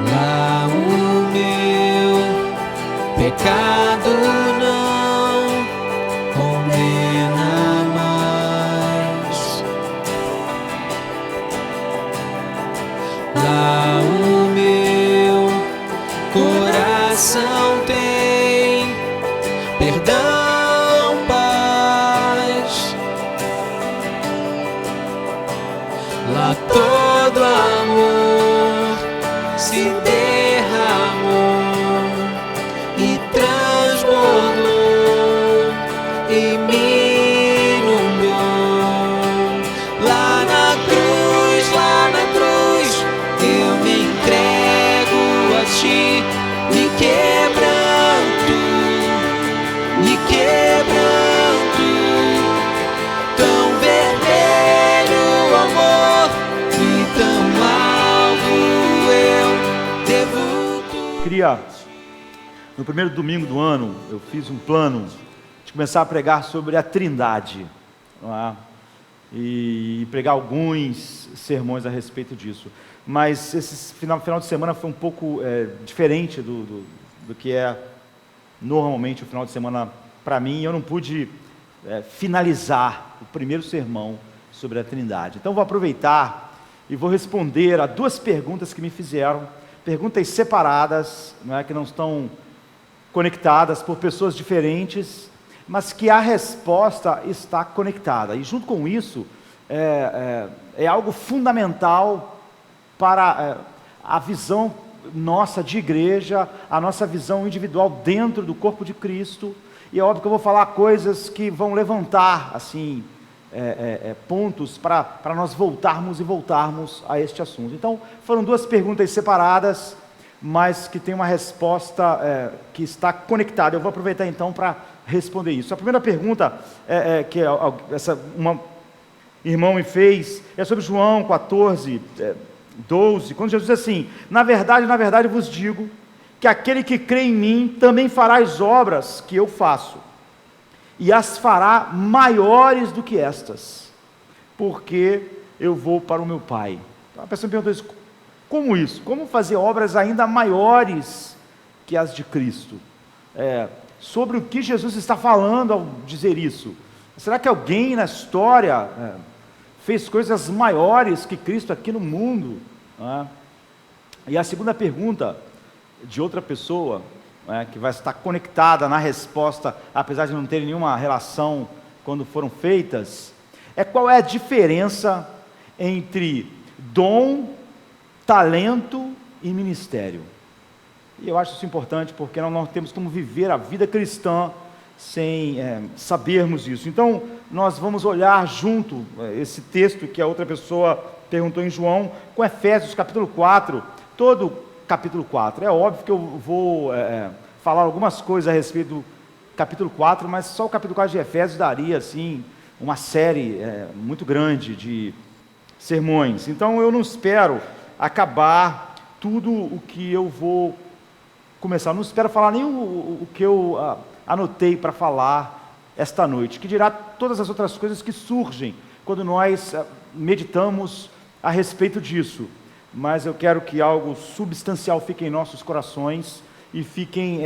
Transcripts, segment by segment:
Lá o meu pecado não condena mais. Lá o meu coração tem perdão, paz. Lá todo amor se derramou e transbordou e me inundou. Lá na cruz, eu me entrego a ti, me quebranto, tão vermelho amor e tão alvo eu devo tudo. Queria, no primeiro domingo do ano, eu fiz um plano de começar a pregar sobre a Trindade, não é? E pregar alguns sermões a respeito disso. Mas esse final de semana foi um pouco diferente do que é normalmente o final de semana para mim. Eu não pude finalizar o primeiro sermão sobre a Trindade. Então vou aproveitar e vou responder a duas perguntas que me fizeram, perguntas separadas, não é, que não estão conectadas por pessoas diferentes, mas que a resposta está conectada. E junto com isso, é algo fundamental para a visão nossa de igreja, a nossa visão individual dentro do corpo de Cristo. E é óbvio que eu vou falar coisas que vão levantar, assim, pontos para nós voltarmos a este assunto. Então, foram duas perguntas separadas, mas que tem uma resposta que está conectada. Eu vou aproveitar então para responder isso. A primeira pergunta que uma irmã me fez é sobre João 14, 12, quando Jesus diz assim: na verdade vos digo que aquele que crê em mim também fará as obras que eu faço, e as fará maiores do que estas, porque eu vou para o meu Pai. Então a pessoa me perguntou isso: como isso? Como fazer obras ainda maiores que as de Cristo? Sobre o que Jesus está falando ao dizer isso? Será que alguém na história fez coisas maiores que Cristo aqui no mundo? E a segunda pergunta de outra pessoa, que vai estar conectada na resposta, apesar de não ter nenhuma relação quando foram feitas, qual é a diferença entre dom, talento e ministério? E eu acho isso importante, porque nós não temos como viver a vida cristã sem sabermos isso. Então, nós vamos olhar junto esse texto que a outra pessoa perguntou em João, com Efésios capítulo 4, todo capítulo 4. É óbvio que eu vou falar algumas coisas a respeito do capítulo 4, mas só o capítulo 4 de Efésios daria, assim, uma série muito grande de sermões. Então, eu não espero acabar tudo o que eu vou começar. Não espero falar nem o que eu anotei para falar esta noite, que dirá todas as outras coisas que surgem quando nós meditamos a respeito disso. Mas eu quero que algo substancial fique em nossos corações e fiquem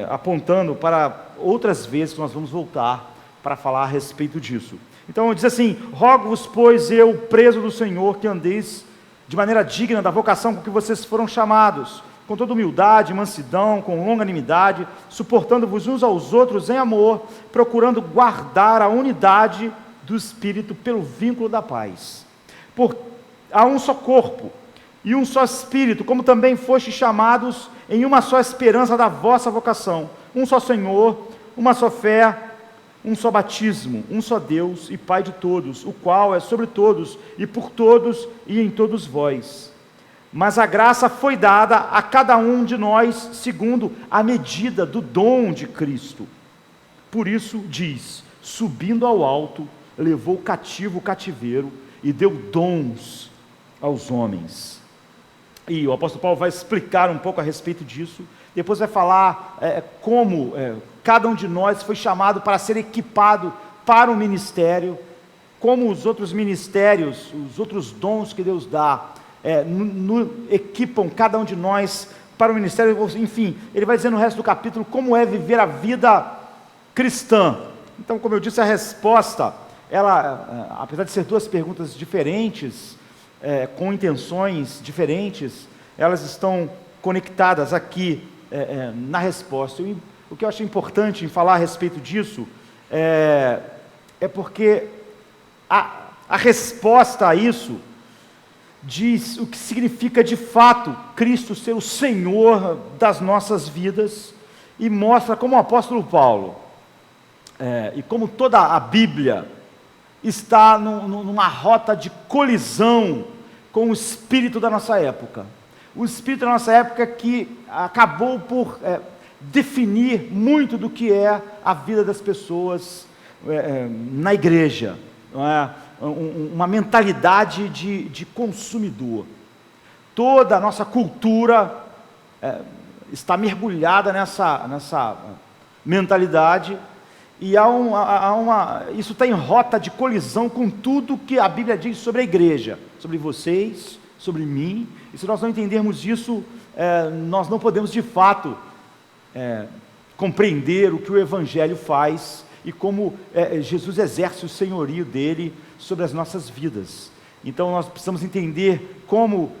apontando para outras vezes que nós vamos voltar para falar a respeito disso. Então diz assim: rogo-vos, pois eu, preso do Senhor, que andeis de maneira digna da vocação com que vocês foram chamados, com toda humildade, mansidão, com longanimidade, suportando-vos uns aos outros em amor, procurando guardar a unidade do Espírito pelo vínculo da paz. Há um só corpo e um só Espírito, como também fostes chamados em uma só esperança da vossa vocação, um só Senhor, uma só fé, um só batismo, um só Deus e Pai de todos, o qual é sobre todos e por todos e em todos vós. Mas a graça foi dada a cada um de nós segundo a medida do dom de Cristo. Por isso diz: subindo ao alto, levou cativo o cativeiro e deu dons aos homens. E o apóstolo Paulo vai explicar um pouco a respeito disso. Depois vai falar como cada um de nós foi chamado para ser equipado para o ministério, como os outros ministérios, os outros dons que Deus dá, equipam cada um de nós para o ministério. Enfim, ele vai dizer no resto do capítulo como é viver a vida cristã. Então, como eu disse, a resposta, ela, apesar de ser duas perguntas diferentes, com intenções diferentes, elas estão conectadas aqui na resposta. E o que eu acho importante em falar a respeito disso é porque a resposta a isso diz o que significa de fato Cristo ser o Senhor das nossas vidas, e mostra como o apóstolo Paulo, e como toda a Bíblia, está numa rota de colisão com o espírito da nossa época. O espírito da nossa época que acabou por definir muito do que é a vida das pessoas na igreja, não é? Uma mentalidade de consumidor. Toda a nossa cultura está mergulhada nessa mentalidade, e isso está em rota de colisão com tudo que a Bíblia diz sobre a igreja, sobre vocês, sobre mim. E se nós não entendermos isso, nós não podemos de fato compreender o que o Evangelho faz e como Jesus exerce o senhorio dele sobre as nossas vidas. Então nós precisamos entender como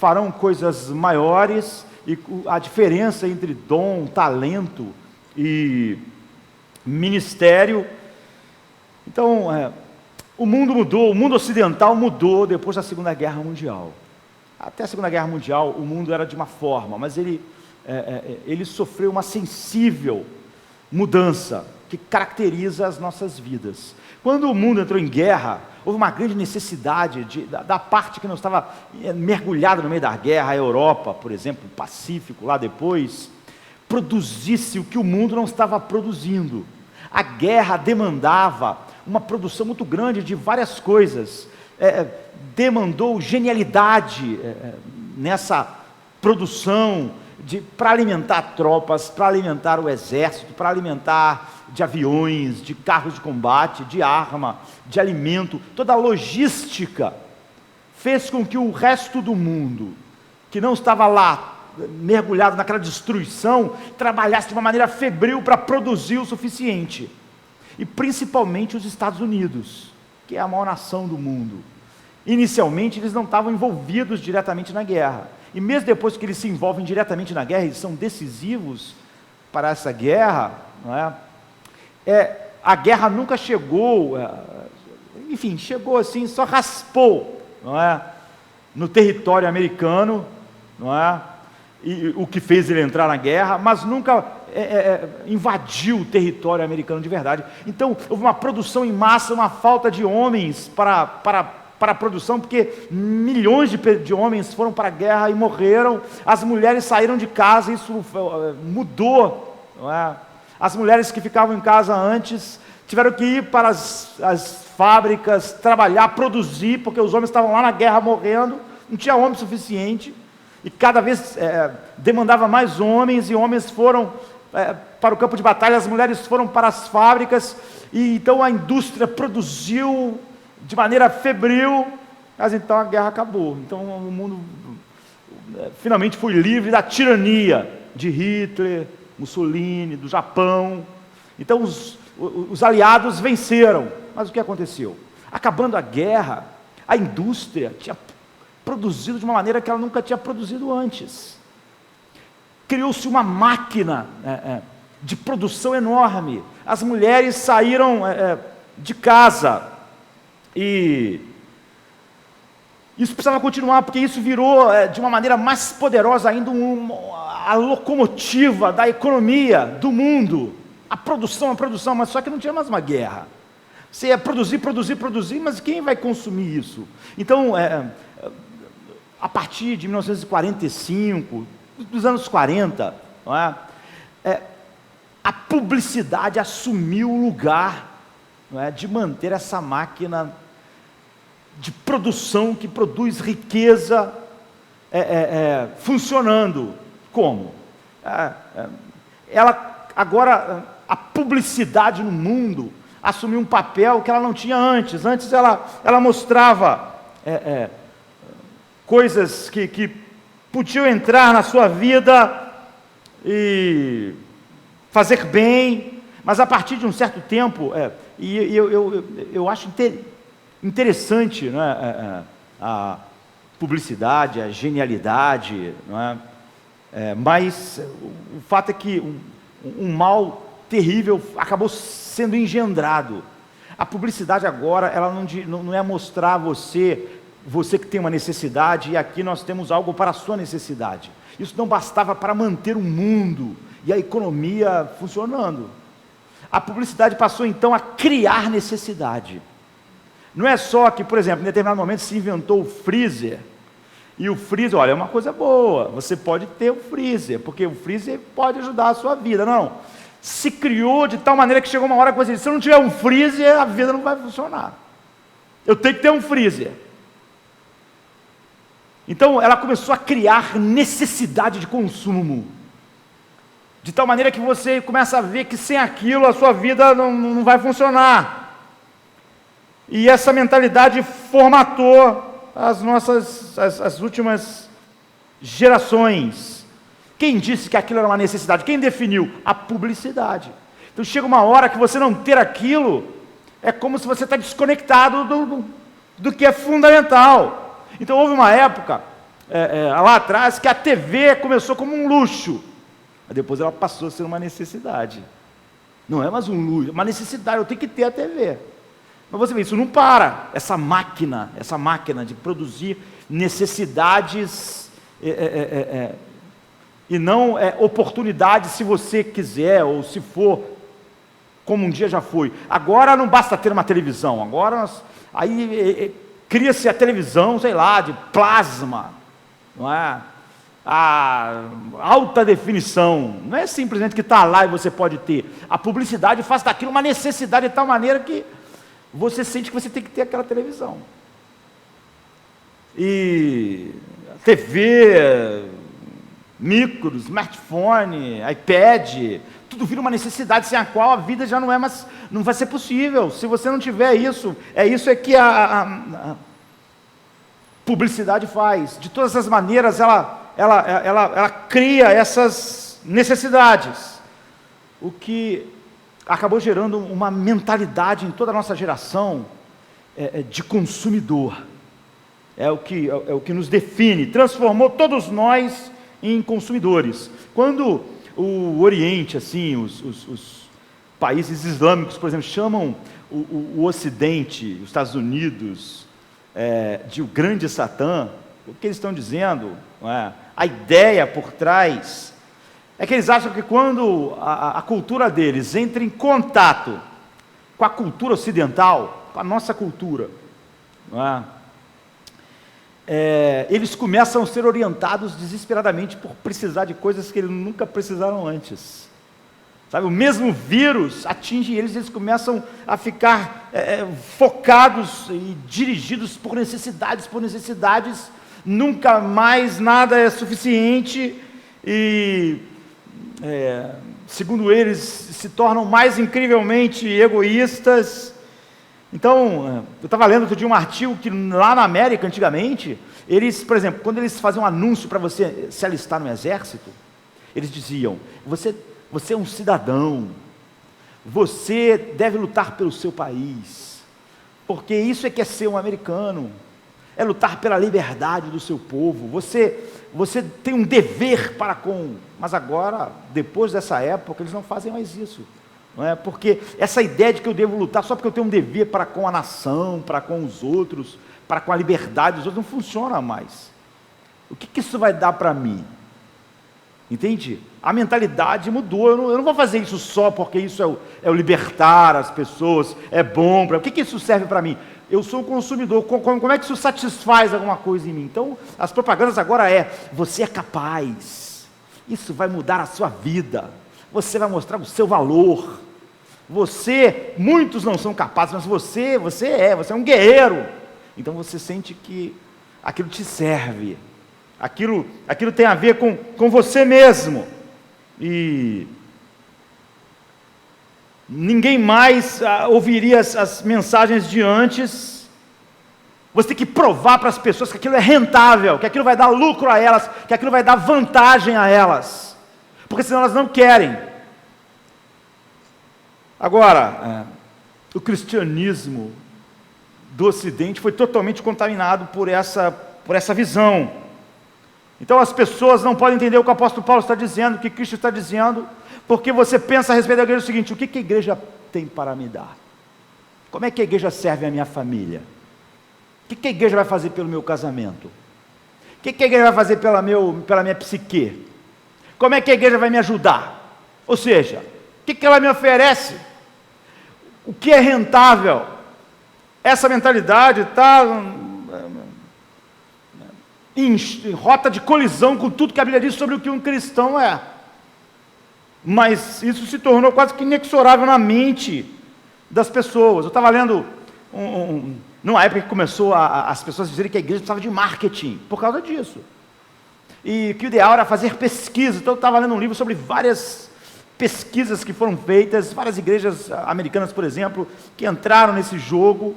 farão coisas maiores, e a diferença entre dom, talento e ministério. Então o mundo mudou, o mundo ocidental mudou depois da Segunda Guerra Mundial. Até a Segunda Guerra Mundial o mundo era de uma forma, mas ele sofreu uma sensível mudança que caracteriza as nossas vidas. Quando o mundo entrou em guerra, houve uma grande necessidade da parte que não estava mergulhada no meio da guerra, a Europa, por exemplo, o Pacífico, lá depois, produzisse o que o mundo não estava produzindo. A guerra demandava uma produção muito grande de várias coisas, demandou genialidade nessa produção, para alimentar tropas, para alimentar o exército, para alimentar de aviões, de carros de combate, de arma, de alimento. Toda a logística fez com que o resto do mundo, que não estava lá mergulhado naquela destruição, trabalhasse de uma maneira febril para produzir o suficiente. E principalmente os Estados Unidos, que é a maior nação do mundo. Inicialmente eles não estavam envolvidos diretamente na guerra, e mesmo depois que eles se envolvem diretamente na guerra, eles são decisivos para essa guerra, não é? A guerra nunca chegou, enfim, chegou assim, só raspou, não é? No território americano, não é? E o que fez ele entrar na guerra, mas nunca invadiu o território americano de verdade. Então houve uma produção em massa, uma falta de homens para a produção, porque milhões de homens foram para a guerra e morreram. As mulheres saíram de casa, isso mudou, não é? As mulheres que ficavam em casa antes tiveram que ir para as fábricas, trabalhar, produzir, porque os homens estavam lá na guerra morrendo, não tinha homem suficiente, e cada vez demandava mais homens, e homens foram para o campo de batalha, as mulheres foram para as fábricas, e então a indústria produziu de maneira febril, mas então a guerra acabou. Então o mundo finalmente foi livre da tirania de Hitler, Mussolini, do Japão. Então os aliados venceram. Mas o que aconteceu? Acabando a guerra, a indústria tinha produzido de uma maneira que ela nunca tinha produzido antes. Criou-se uma máquina de produção enorme. As mulheres saíram de casa, e isso precisava continuar, porque isso virou de uma maneira mais poderosa ainda a locomotiva da economia do mundo. A produção, mas só que não tinha mais uma guerra. Você ia produzir, mas quem vai consumir isso? Então, a partir de 1945, dos anos 40, não é? A publicidade assumiu o lugar, não é, de manter essa máquina de produção que produz riqueza funcionando. Como? Agora a publicidade no mundo assumiu um papel que ela não tinha antes. Antes ela mostrava coisas que podiam entrar na sua vida e fazer bem, mas a partir de um certo tempo, eu acho interessante, né, a publicidade, a genialidade, não é? Mas o fato é que um mal terrível acabou sendo engendrado. A publicidade agora, ela não é mostrar você que tem uma necessidade, e aqui nós temos algo para a sua necessidade. Isso não bastava para manter o mundo e a economia funcionando. A publicidade passou então a criar necessidade. Não é só que, por exemplo, em determinado momento se inventou o freezer, e o freezer, olha, é uma coisa boa, você pode ter o freezer, porque o freezer pode ajudar a sua vida. Não, se criou de tal maneira que chegou uma hora que você disse, se eu não tiver um freezer, a vida não vai funcionar. Eu tenho que ter um freezer. Então ela começou a criar necessidade de consumo, de tal maneira que você começa a ver que sem aquilo a sua vida não vai funcionar. E essa mentalidade formatou as últimas gerações. Quem disse que aquilo era uma necessidade? Quem definiu? A publicidade. Então chega uma hora que você não ter aquilo, é como se você está desconectado do que é fundamental. Então houve uma época, lá atrás, que a TV começou como um luxo, mas depois ela passou a ser uma necessidade. Não é mais um luxo, é uma necessidade, eu tenho que ter a TV. Mas você vê, isso não para, essa máquina de produzir necessidades e não oportunidades, se você quiser, ou se for, como um dia já foi. Agora não basta ter uma televisão, agora cria-se a televisão, sei lá, de plasma, não é? A alta definição, não é simplesmente que está lá e você pode ter. A publicidade faz daquilo uma necessidade de tal maneira que você sente que você tem que ter aquela televisão. E TV, micro, smartphone, iPad, tudo vira uma necessidade sem a qual a vida já não vai ser possível. Se você não tiver isso, que a publicidade faz. De todas as maneiras, ela cria essas necessidades, o que acabou gerando uma mentalidade em toda a nossa geração de consumidor. É o que nos define, transformou todos nós em consumidores. Quando o Oriente, assim, os países islâmicos, por exemplo, chamam o Ocidente, os Estados Unidos, de o grande Satã, o que eles estão dizendo, a ideia por trás, é que eles acham que quando a cultura deles entra em contato com a cultura ocidental, com a nossa cultura, eles começam a ser orientados desesperadamente por precisar de coisas que eles nunca precisaram antes. Sabe, o mesmo vírus atinge eles, eles começam a ficar focados e dirigidos por necessidades, nunca mais nada é suficiente e, segundo eles, se tornam mais incrivelmente egoístas. Então, eu estava lendo outro dia um artigo que lá na América, antigamente, eles, por exemplo, quando eles faziam um anúncio para você se alistar no exército, eles diziam, você é um cidadão, você deve lutar pelo seu país, porque isso é que é ser um americano, é lutar pela liberdade do seu povo, você tem um dever para com... Mas agora, depois dessa época, eles não fazem mais isso, não é? Porque essa ideia de que eu devo lutar só porque eu tenho um dever para com a nação, para com os outros, para com a liberdade dos outros, não funciona mais. O que isso vai dar para mim? Entende? A mentalidade mudou. Eu não vou fazer isso só porque isso é o libertar as pessoas, é bom para... O que isso serve para mim? Eu sou um consumidor, como é que isso satisfaz alguma coisa em mim? Então, as propagandas agora você é capaz, isso vai mudar a sua vida, você vai mostrar o seu valor, muitos não são capazes, mas você é um guerreiro, então você sente que aquilo te serve, aquilo tem a ver com você mesmo, e ninguém mais ouviria as mensagens de antes, Você tem que provar para as pessoas que aquilo é rentável, que aquilo vai dar lucro a elas, que aquilo vai dar vantagem a elas, porque senão elas não querem. Agora, o cristianismo do Ocidente foi totalmente contaminado por essa visão. Então as pessoas não podem entender o que o apóstolo Paulo está dizendo, o que Cristo está dizendo, porque você pensa a respeito da igreja o seguinte: o que a igreja tem para me dar? Como é que a igreja serve a minha família? O que a igreja vai fazer pelo meu casamento? O que a igreja vai fazer pela minha psique? Como é que a igreja vai me ajudar? Ou seja, o que ela me oferece? O que é rentável? Essa mentalidade está em rota de colisão com tudo que a Bíblia diz sobre o que um cristão é. Mas isso se tornou quase que inexorável na mente das pessoas. Eu estava lendo numa época que começou as pessoas dizerem que a igreja precisava de marketing, por causa disso. E que o ideal era fazer pesquisa. Então eu estava lendo um livro sobre várias pesquisas que foram feitas, várias igrejas americanas, por exemplo, que entraram nesse jogo.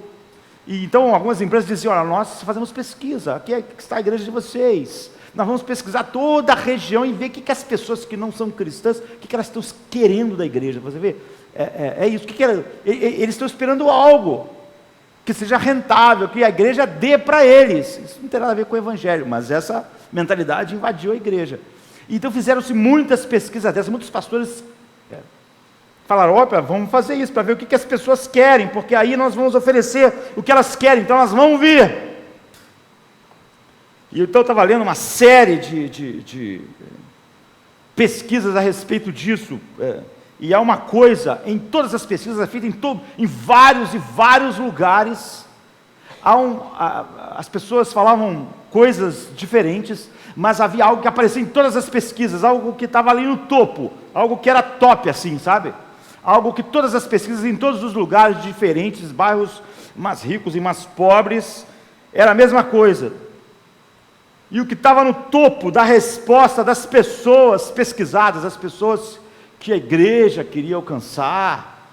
E então algumas empresas diziam: olha, nós fazemos pesquisa, aqui está a igreja de vocês. Nós vamos pesquisar toda a região e ver o que as pessoas que não são cristãs, o que elas estão querendo da igreja. Você vê? É isso. Eles estão esperando algo que seja rentável, que a igreja dê para eles. Isso não tem nada a ver com o evangelho, mas essa mentalidade invadiu a igreja. Então fizeram-se muitas pesquisas dessas, muitos pastores falaram: opa, vamos fazer isso, para ver o que as pessoas querem, porque aí nós vamos oferecer o que elas querem, então elas vão vir. E então eu estava lendo uma série de pesquisas a respeito disso, e há uma coisa, em todas as pesquisas, é feita em vários e vários lugares, as pessoas falavam coisas diferentes, mas havia algo que aparecia em todas as pesquisas, algo que estava ali no topo, algo que era top assim, sabe? Algo que todas as pesquisas, em todos os lugares diferentes, bairros mais ricos e mais pobres, era a mesma coisa. E o que estava no topo da resposta das pessoas pesquisadas, as pessoas que a igreja queria alcançar,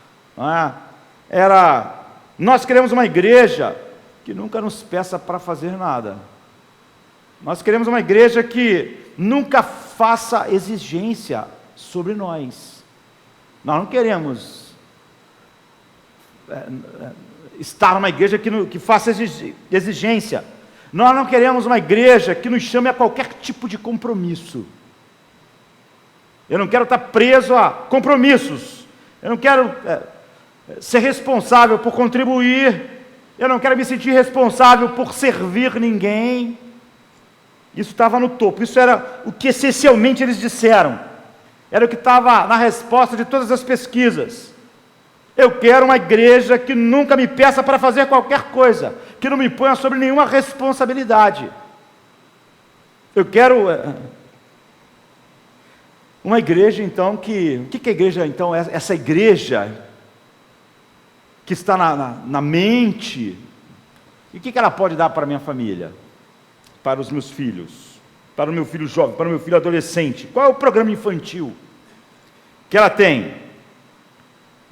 era: nós queremos uma igreja que nunca nos peça para fazer nada. Nós queremos uma igreja que nunca faça exigência sobre nós. Nós não queremos estar numa igreja que faça exigência. Nós não queremos uma igreja que nos chame a qualquer tipo de compromisso. Eu não quero estar preso a compromissos. Eu não quero ser responsável por contribuir. Eu não quero me sentir responsável por servir ninguém. Isso estava no topo. Isso era o que essencialmente eles disseram. Era o que estava na resposta de todas as pesquisas. Eu quero uma igreja que nunca me peça para fazer qualquer coisa, que não me ponha sobre nenhuma responsabilidade. Eu quero uma igreja, então, o que a igreja, então, essa igreja que está na mente, e o que ela pode dar para a minha família, para os meus filhos, para o meu filho jovem, para o meu filho adolescente? Qual é o programa infantil que ela tem?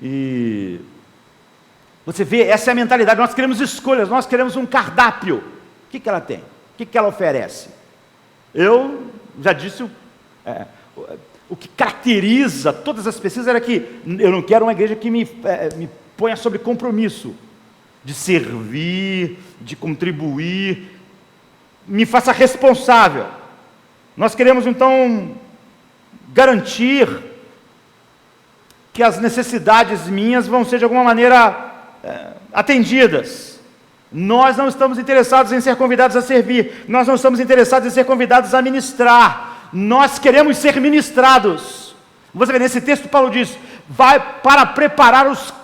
E você vê, essa é a mentalidade. Nós queremos escolhas, nós queremos um cardápio. O que ela tem? O que ela oferece? Eu já disse, o que caracteriza todas as pesquisas era que eu não quero uma igreja que me ponha sobre compromisso, de servir, de contribuir, me faça responsável. Nós queremos então garantir que as necessidades minhas vão ser de alguma maneira atendidas. Nós não estamos interessados em ser convidados a servir, nós não estamos interessados em ser convidados a ministrar, nós queremos ser ministrados. Você vê, nesse texto Paulo diz: vai para preparar os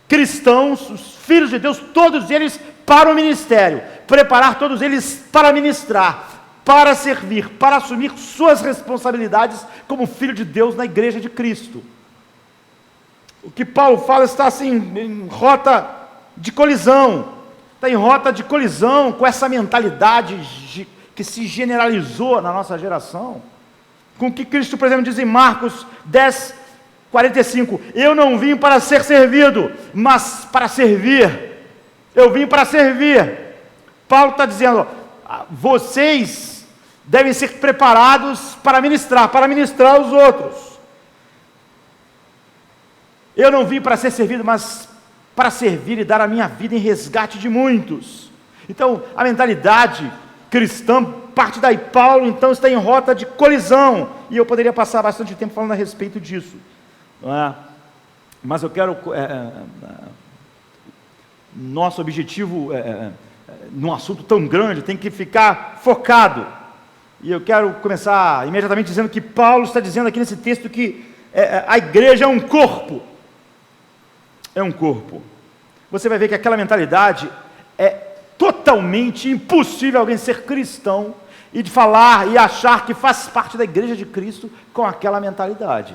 cristãos, os filhos de Deus, todos eles para o ministério, preparar todos eles para ministrar, para servir, para assumir suas responsabilidades como filho de Deus na igreja de Cristo. O que Paulo fala está assim, em rota de colisão, está em rota de colisão com essa mentalidade que se generalizou na nossa geração, com o que Cristo, por exemplo, diz em Marcos 10, 45, eu não vim para ser servido, mas para servir. Eu vim para servir. Paulo está dizendo, vocês devem ser preparados para ministrar os outros. Eu não vim para ser servido, mas para servir e dar a minha vida em resgate de muitos. Então, a mentalidade cristã parte daí. Paulo, então, está em rota de colisão, e eu poderia passar bastante tempo falando a respeito disso, não é? Mas eu quero, nosso objetivo, num assunto tão grande, tem que ficar focado, e eu quero começar imediatamente dizendo que Paulo está dizendo aqui nesse texto que a igreja é um corpo. É um corpo. Você vai ver que aquela mentalidade é totalmente impossível alguém ser cristão e de falar e achar que faz parte da igreja de Cristo com aquela mentalidade.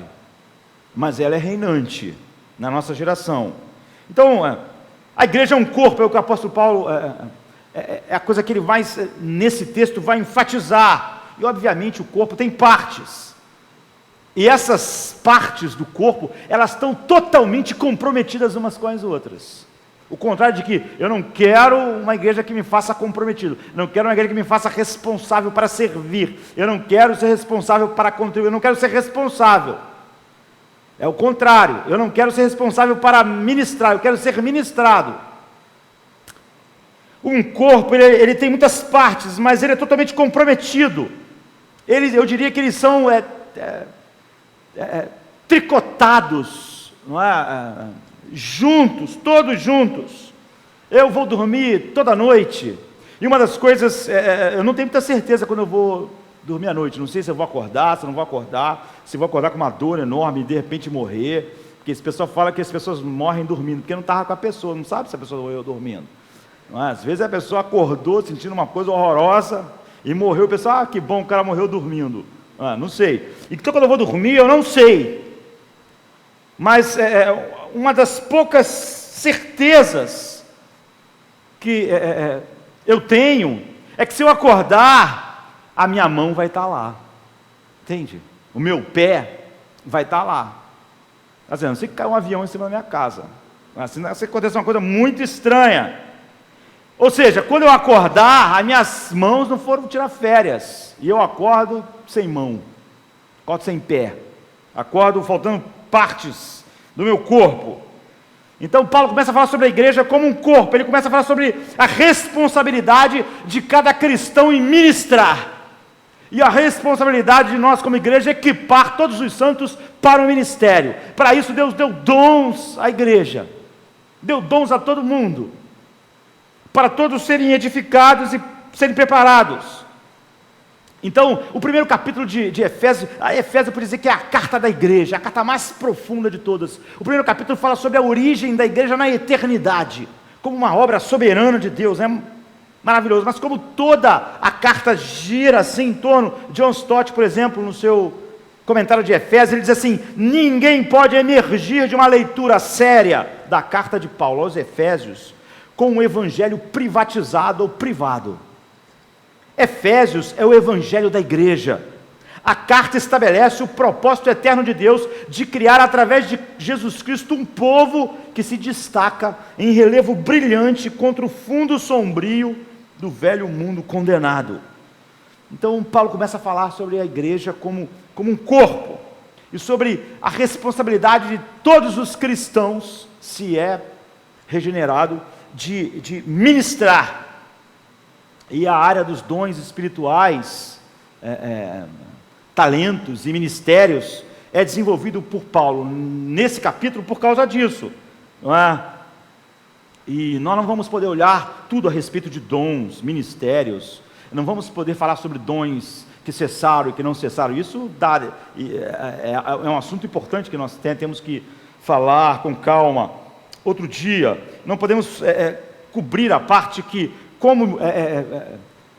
Mas ela é reinante na nossa geração. Então, a igreja é um corpo, é o que o apóstolo Paulo, é a coisa que ele vai, nesse texto, vai enfatizar. E, obviamente, o corpo tem partes. E essas partes do corpo, elas estão totalmente comprometidas umas com as outras. O contrário de que eu não quero uma igreja que me faça comprometido, não quero uma igreja que me faça responsável para servir, eu não quero ser responsável para contribuir, eu não quero ser responsável. É o contrário, eu não quero ser responsável para ministrar, eu quero ser ministrado. Um corpo, ele tem muitas partes, mas ele é totalmente comprometido. Eu diria que eles são tricotados, não é? Juntos, todos juntos. Eu vou dormir toda noite, e uma das coisas, eu não tenho muita certeza quando eu vou dormir à noite, não sei se eu vou acordar, se eu não vou acordar, se eu vou acordar com uma dor enorme e de repente morrer, porque esse pessoal fala que as pessoas morrem dormindo, porque não estava com a pessoa, não sabe se a pessoa morreu dormindo. Não é? Às vezes a pessoa acordou sentindo uma coisa horrorosa e morreu, o pessoal, que bom, o cara morreu dormindo. Não sei. Então quando eu vou dormir, eu não sei. Mas uma das poucas certezas que eu tenho é que se eu acordar, a minha mão vai estar lá, entende? O meu pé vai estar lá. Está dizendo, se cair um avião em cima da minha casa, assim acontece uma coisa muito estranha. Ou seja, quando eu acordar, as minhas mãos não foram tirar férias, e eu acordo sem mão, acordo sem pé, acordo faltando partes do meu corpo. Então Paulo começa a falar sobre a igreja como um corpo, ele começa a falar sobre a responsabilidade de cada cristão em ministrar, e a responsabilidade de nós como igreja é equipar todos os santos para o ministério. Para isso Deus deu dons à igreja, deu dons a todo mundo, para todos serem edificados e serem preparados. Então, o primeiro capítulo de Efésios, a Efésios eu poderia dizer que é a carta da igreja, a carta mais profunda de todas. O primeiro capítulo fala sobre a origem da igreja na eternidade, como uma obra soberana de Deus, é maravilhoso. Mas como toda a carta gira assim em torno, John Stott, por exemplo, no seu comentário de Efésios, ele diz assim, ninguém pode emergir de uma leitura séria da carta de Paulo aos Efésios com um evangelho privatizado ou privado. Efésios é o evangelho da igreja. A carta estabelece o propósito eterno de Deus de criar através de Jesus Cristo um povo que se destaca em relevo brilhante contra o fundo sombrio do velho mundo condenado. Então Paulo começa a falar sobre a igreja como um corpo, e sobre a responsabilidade de todos os cristãos, se é regenerado, de ministrar. E a área dos dons espirituais, talentos e ministérios, é desenvolvido por Paulo nesse capítulo por causa disso, não é? E nós não vamos poder olhar tudo a respeito de dons, ministérios, não vamos poder falar sobre dons que cessaram e que não cessaram. Isso é um assunto importante que nós temos que falar com calma outro dia. Não podemos cobrir a parte que, como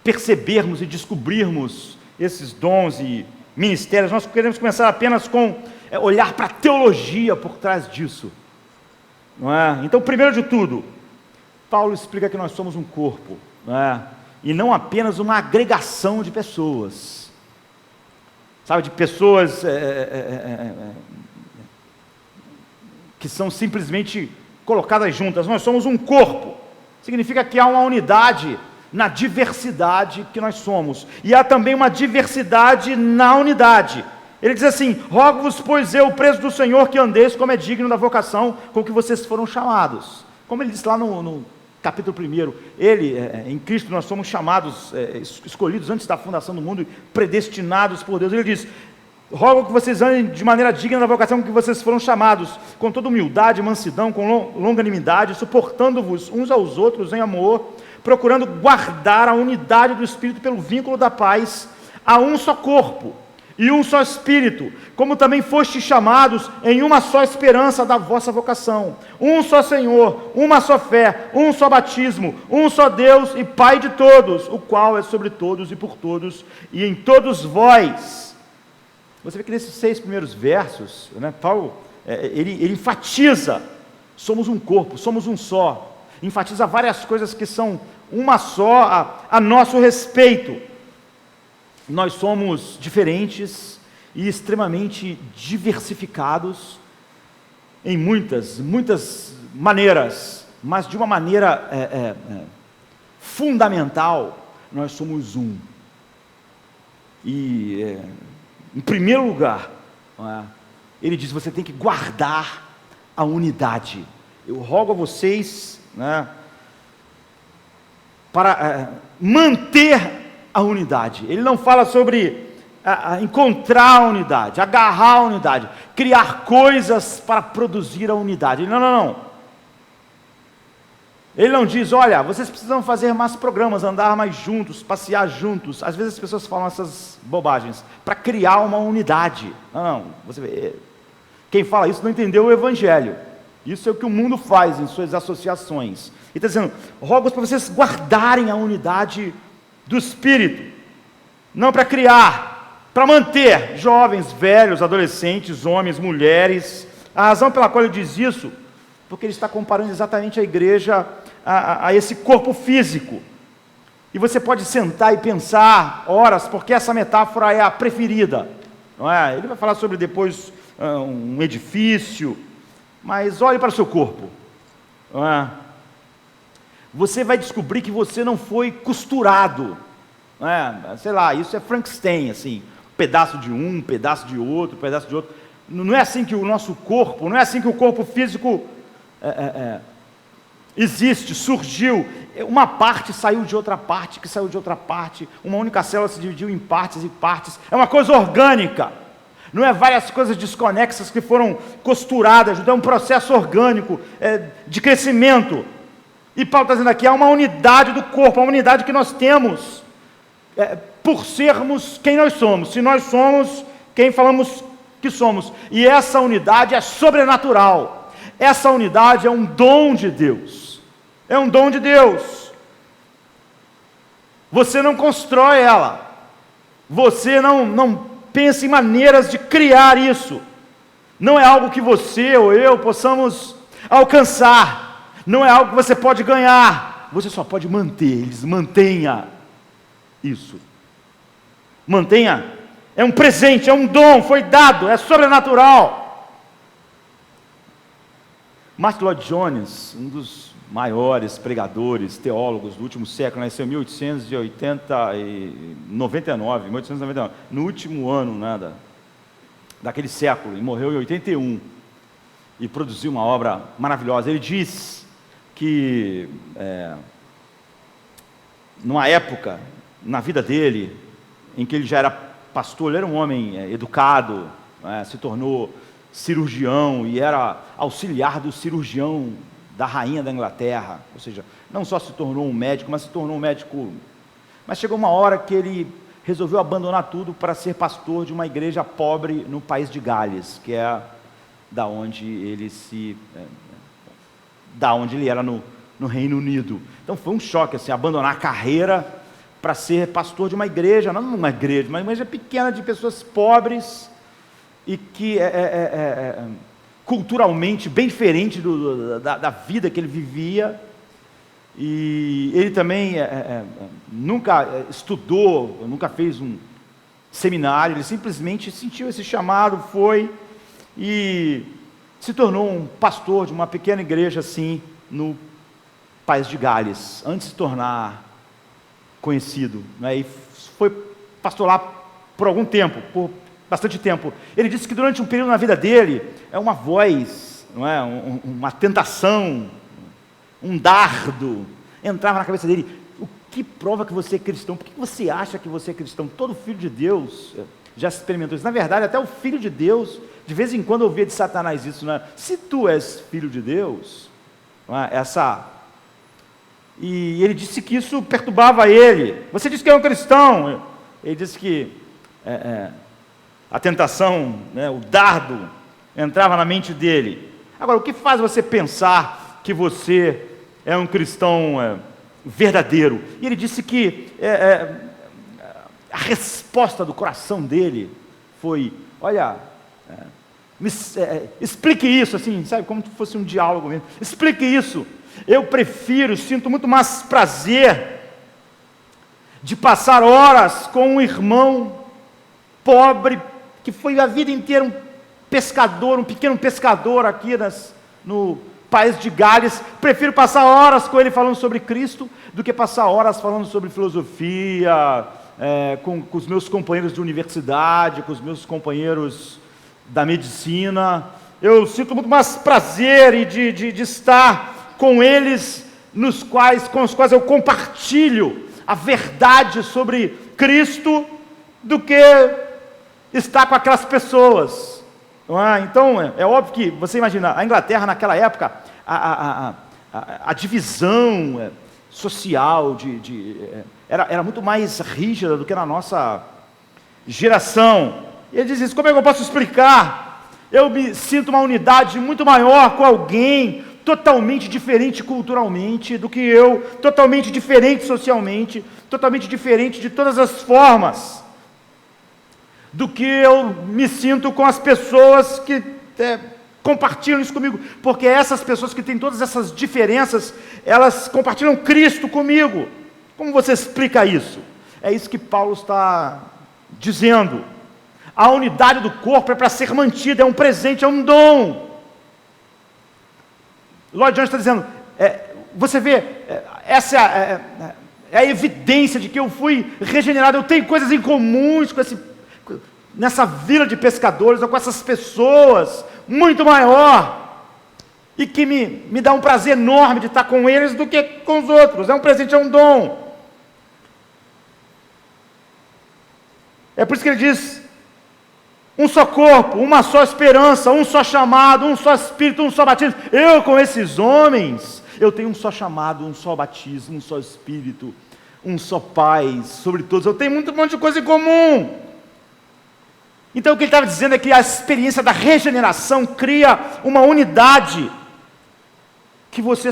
percebermos e descobrirmos esses dons e ministérios. Nós queremos começar apenas com olhar para a teologia por trás disso, não é? Então, primeiro de tudo, Paulo explica que nós somos um corpo, não é? E não apenas uma agregação de pessoas, sabe, de pessoas que são simplesmente colocadas juntas. Nós somos um corpo, significa que há uma unidade na diversidade que nós somos, e há também uma diversidade na unidade. Ele diz assim: rogo-vos, pois eu, preso do Senhor, que andeis como é digno da vocação com que vocês foram chamados. Como ele disse lá no capítulo 1, em Cristo nós somos chamados, escolhidos antes da fundação do mundo, predestinados por Deus. Ele diz: rogo que vocês andem de maneira digna da vocação com que vocês foram chamados, com toda humildade, mansidão, com longanimidade, suportando-vos uns aos outros em amor, procurando guardar a unidade do Espírito pelo vínculo da paz. Há um só corpo e um só Espírito, como também fostes chamados em uma só esperança da vossa vocação, um só Senhor, uma só fé, um só batismo, um só Deus e Pai de todos, o qual é sobre todos e por todos e em todos vós. Você vê que nesses 6 primeiros versos, Paulo, ele enfatiza: somos um corpo, somos um só, enfatiza várias coisas que são uma só a nosso respeito. Nós somos diferentes e extremamente diversificados em muitas maneiras, mas de uma maneira fundamental, nós somos um. E, em primeiro lugar, ele diz: você tem que guardar a unidade. Eu rogo a vocês, para manter a unidade. Ele não fala sobre encontrar a unidade, agarrar a unidade, criar coisas para produzir a unidade. Não. Ele não diz: olha, vocês precisam fazer mais programas, andar mais juntos, passear juntos. Às vezes as pessoas falam essas bobagens para criar uma unidade. Não, você vê, quem fala isso não entendeu o Evangelho. Isso é o que o mundo faz em suas associações. Ele está dizendo: rogo para vocês guardarem a unidade do Espírito, não para criar, para manter jovens, velhos, adolescentes, homens, mulheres. A razão pela qual ele diz isso, porque ele está comparando exatamente a igreja a esse corpo físico. E você pode sentar e pensar horas, porque essa metáfora é a preferida, não é? Ele vai falar sobre depois um edifício, mas olhe para o seu corpo, não é? Você vai descobrir que você não foi costurado, não é? Sei lá, isso é Frankenstein, assim, pedaço de um, pedaço de outro, pedaço de outro. Não é assim que o nosso corpo, não é assim que o corpo físico existe, surgiu. Uma parte saiu de outra parte, que saiu de outra parte, uma única célula se dividiu em partes e partes. É uma coisa orgânica, não é várias coisas desconexas que foram costuradas. É um processo orgânico de crescimento. E Paulo está dizendo aqui: há uma unidade do corpo, uma unidade que nós temos por sermos quem nós somos. Se nós somos quem falamos que somos, e essa unidade é sobrenatural. Essa unidade é um dom de Deus. É um dom de Deus. Você não constrói ela. Você não pensa em maneiras de criar isso. Não é algo que você ou eu possamos alcançar. Não é algo que você pode ganhar. Você só pode manter. Mantenha isso. Mantenha. É um presente, é um dom, foi dado, é sobrenatural. Martin Lloyd Jones, um dos maiores pregadores, teólogos do último século, nasceu em 1899, no último ano daquele século, e morreu em 81, e produziu uma obra maravilhosa. Ele diz que numa época na vida dele em que ele já era pastor, ele era um homem educado, se tornou cirurgião e era auxiliar do cirurgião da rainha da Inglaterra. Ou seja, não só se tornou um médico, mas se tornou um médico. Mas chegou uma hora que ele resolveu abandonar tudo para ser pastor de uma igreja pobre no país de Gales, que é da onde ele era no Reino Unido. Então foi um choque, assim, abandonar a carreira para ser pastor de uma igreja, não uma igreja, mas uma igreja pequena de pessoas pobres e que culturalmente bem diferente da vida que ele vivia. E ele também nunca estudou, nunca fez um seminário, ele simplesmente sentiu esse chamado, foi e se tornou um pastor de uma pequena igreja assim no país de Gales, antes de se tornar conhecido, né? E foi pastor lá por algum tempo, por bastante tempo. Ele disse que durante um período na vida dele, uma voz, não é? Uma tentação, um dardo, entrava na cabeça dele: o que prova que você é cristão? Por que você acha que você é cristão? Todo filho de Deus já experimentou isso. Na verdade, até o filho de Deus, de vez em quando ouvia de Satanás isso, né? Se tu és filho de Deus, não é? E ele disse que isso perturbava ele. Você disse que é um cristão. Ele disse que a tentação, né, o dardo, entrava na mente dele. Agora, o que faz você pensar que você é um cristão verdadeiro? E ele disse que a resposta do coração dele foi: olha, explique isso, assim, sabe, como se fosse um diálogo mesmo. Explique isso. Eu sinto muito mais prazer de passar horas com um irmão pobre, que foi a vida inteira um pescador, um pequeno pescador aqui no país de Gales. Prefiro passar horas com ele falando sobre Cristo, do que passar horas falando sobre filosofia, com os meus companheiros de universidade, com os meus companheiros da medicina. Eu sinto muito mais prazer de estar com eles, com os quais eu compartilho a verdade sobre Cristo, do que estar com aquelas pessoas. Não é? Então, é óbvio que, você imagina, a Inglaterra naquela época, a divisão social era muito mais rígida do que na nossa geração. E ele diz isso: como é que eu posso explicar? Eu me sinto uma unidade muito maior com alguém totalmente diferente culturalmente do que eu, totalmente diferente socialmente, totalmente diferente de todas as formas, do que eu me sinto com as pessoas que compartilham isso comigo, porque essas pessoas que têm todas essas diferenças, elas compartilham Cristo comigo. Como você explica isso? É isso que Paulo está dizendo. A unidade do corpo é para ser mantida, é um presente, é um dom. Lloyd Jones está dizendo, você vê, essa é a evidência de que eu fui regenerado. Eu tenho coisas em comuns nessa vila de pescadores, ou com essas pessoas, muito maior, e que me dá um prazer enorme de estar com eles do que com os outros. É um presente, é um dom. É por isso que ele diz: um só corpo, uma só esperança, um só chamado, um só Espírito, um só batismo. Eu com esses homens, eu tenho um só chamado, um só batismo, um só Espírito, um só Pai sobre todos. Eu tenho um monte de coisa em comum. Então o que ele estava dizendo é que a experiência da regeneração cria uma unidade que você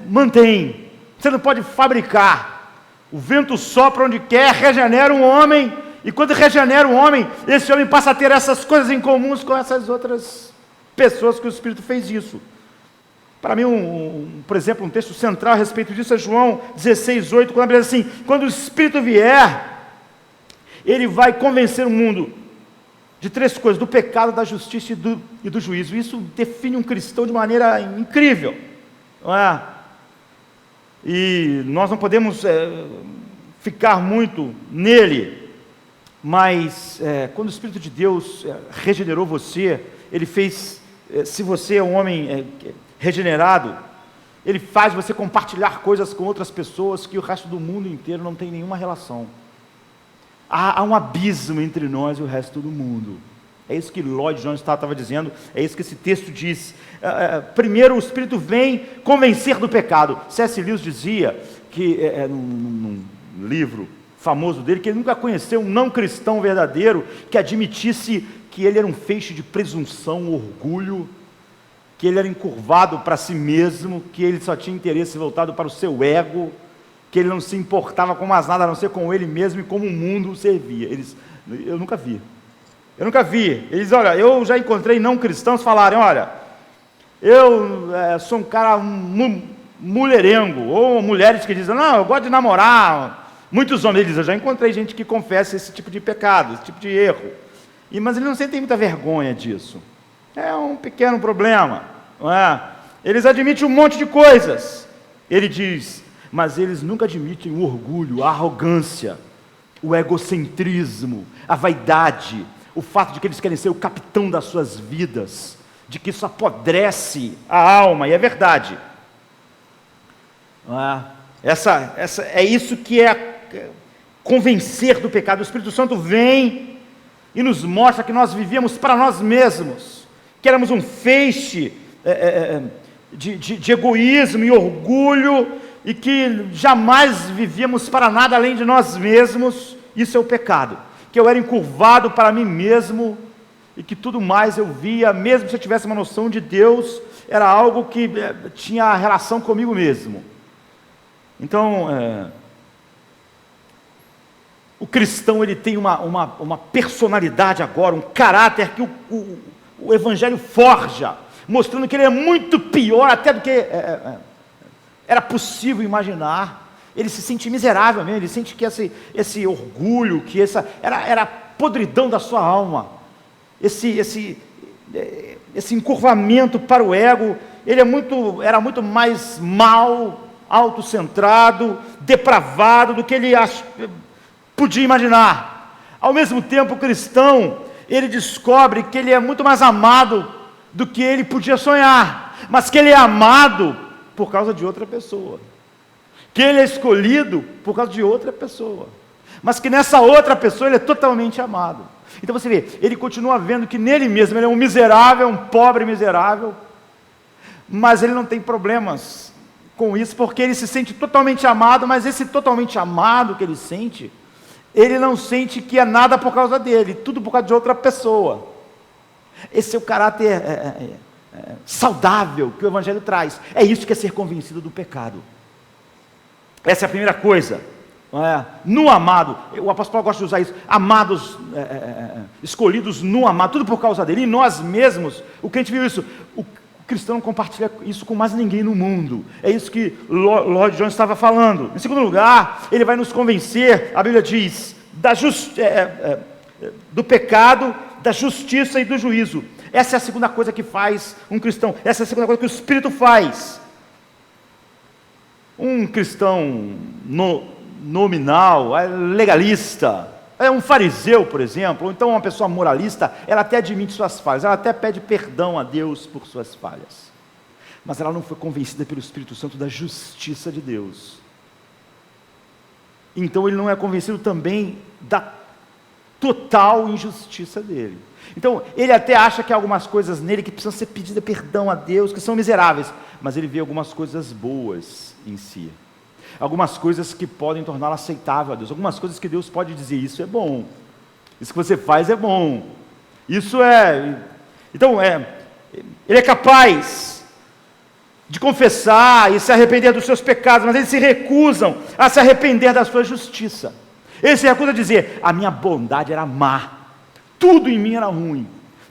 mantém. Você não pode fabricar. O vento sopra onde quer, regenera um homem. E quando regenera um homem, esse homem passa a ter essas coisas em comuns com essas outras pessoas que o Espírito fez isso. Para mim, por exemplo, um texto central a respeito disso é João 16:8, quando ele diz assim: quando o Espírito vier, ele vai convencer o mundo de 3 coisas: do pecado, da justiça e do juízo. Isso define um cristão de maneira incrível, não é? E nós não podemos ficar muito nele. Mas quando o Espírito de Deus regenerou você, ele fez, se você é um homem regenerado, ele faz você compartilhar coisas com outras pessoas que o resto do mundo inteiro não tem nenhuma relação. Há um abismo entre nós e o resto do mundo. É isso que Lloyd Jones estava dizendo, é isso que esse texto diz. Primeiro, o Espírito vem convencer do pecado. C.S. Lewis dizia que, num livro famoso dele, que ele nunca conheceu um não cristão verdadeiro que admitisse que ele era um feixe de presunção, orgulho, que ele era encurvado para si mesmo, que ele só tinha interesse voltado para o seu ego, que ele não se importava com mais nada a não ser com ele mesmo e como o mundo o servia. Eu nunca vi. Eles, olha, eu já encontrei não cristãos falarem: olha, eu sou um cara mulherengo, ou mulheres que dizem: não, eu gosto de namorar. Muitos homens, eles dizem: eu já encontrei gente que confessa esse tipo de pecado, esse tipo de erro, mas eles não sentem muita vergonha disso. É um pequeno problema, não é? Eles admitem um monte de coisas. Ele diz: mas eles nunca admitem o orgulho, a arrogância, o egocentrismo, a vaidade, o fato de que eles querem ser o capitão das suas vidas, de que isso apodrece a alma, e é verdade. É isso que é convencer do pecado. O Espírito Santo vem e nos mostra que nós vivíamos para nós mesmos, que éramos um feixe de egoísmo e orgulho, e que jamais vivíamos para nada além de nós mesmos. Isso é o pecado, que eu era encurvado para mim mesmo, e que tudo mais eu via, mesmo se eu tivesse uma noção de Deus, era algo que tinha relação comigo mesmo. Então, o cristão, ele tem uma personalidade agora, um caráter que o Evangelho forja, mostrando que ele é muito pior até do que era possível imaginar. Ele se sente miserável mesmo, ele sente que esse orgulho, que era a podridão da sua alma, esse encurvamento para o ego, ele era muito mais mal, autocentrado, depravado do que ele podia imaginar. Ao mesmo tempo, o cristão, ele descobre que ele é muito mais amado do que ele podia sonhar, mas que ele é amado por causa de outra pessoa, que ele é escolhido por causa de outra pessoa, mas que nessa outra pessoa ele é totalmente amado. Então você vê, ele continua vendo que nele mesmo ele é um miserável, um pobre miserável, mas ele não tem problemas com isso, porque ele se sente totalmente amado, mas esse totalmente amado que ele sente, ele não sente que é nada por causa dele, tudo por causa de outra pessoa. Esse é o caráter saudável que o Evangelho traz. É isso que é ser convencido do pecado. Essa é a primeira coisa. No amado, o apóstolo Paulo gosta de usar isso, amados, escolhidos no amado, tudo por causa dele, e nós mesmos, o crente viu isso, o cristão não compartilha isso com mais ninguém no mundo. É isso que Lloyd Jones estava falando. Em segundo lugar, ele vai nos convencer, a Bíblia diz, do pecado, da justiça e do juízo. Essa é a segunda coisa que faz um cristão, essa é a segunda coisa que o Espírito faz. Um cristão nominal, legalista, um fariseu, por exemplo, ou então uma pessoa moralista, ela até admite suas falhas, ela até pede perdão a Deus por suas falhas, mas ela não foi convencida pelo Espírito Santo da justiça de Deus. Então ele não é convencido também da total injustiça dele. Então ele até acha que há algumas coisas nele que precisam ser pedidas perdão a Deus, que são miseráveis, mas ele vê algumas coisas boas em si, algumas coisas que podem torná-lo aceitável a Deus, algumas coisas que Deus pode dizer, isso é bom, isso que você faz é bom, isso é... Então ele é capaz de confessar e se arrepender dos seus pecados, mas eles se recusam a se arrepender da sua justiça. Ele se recusa a dizer, a minha bondade era má, tudo em mim era ruim,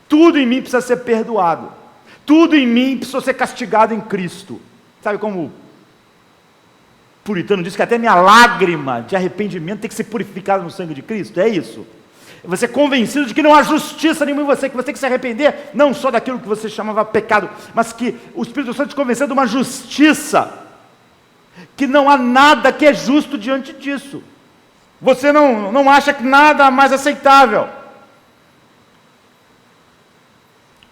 tudo em mim precisa ser perdoado, tudo em mim precisa ser castigado em Cristo. Sabe como o puritano diz que até minha lágrima de arrependimento tem que ser purificada no sangue de Cristo? É isso. Você é convencido de que não há justiça nenhuma em você, que você tem que se arrepender, não só daquilo que você chamava pecado, mas que o Espírito Santo te convenceu de uma justiça, que não há nada que é justo diante disso. Você não acha que nada mais aceitável.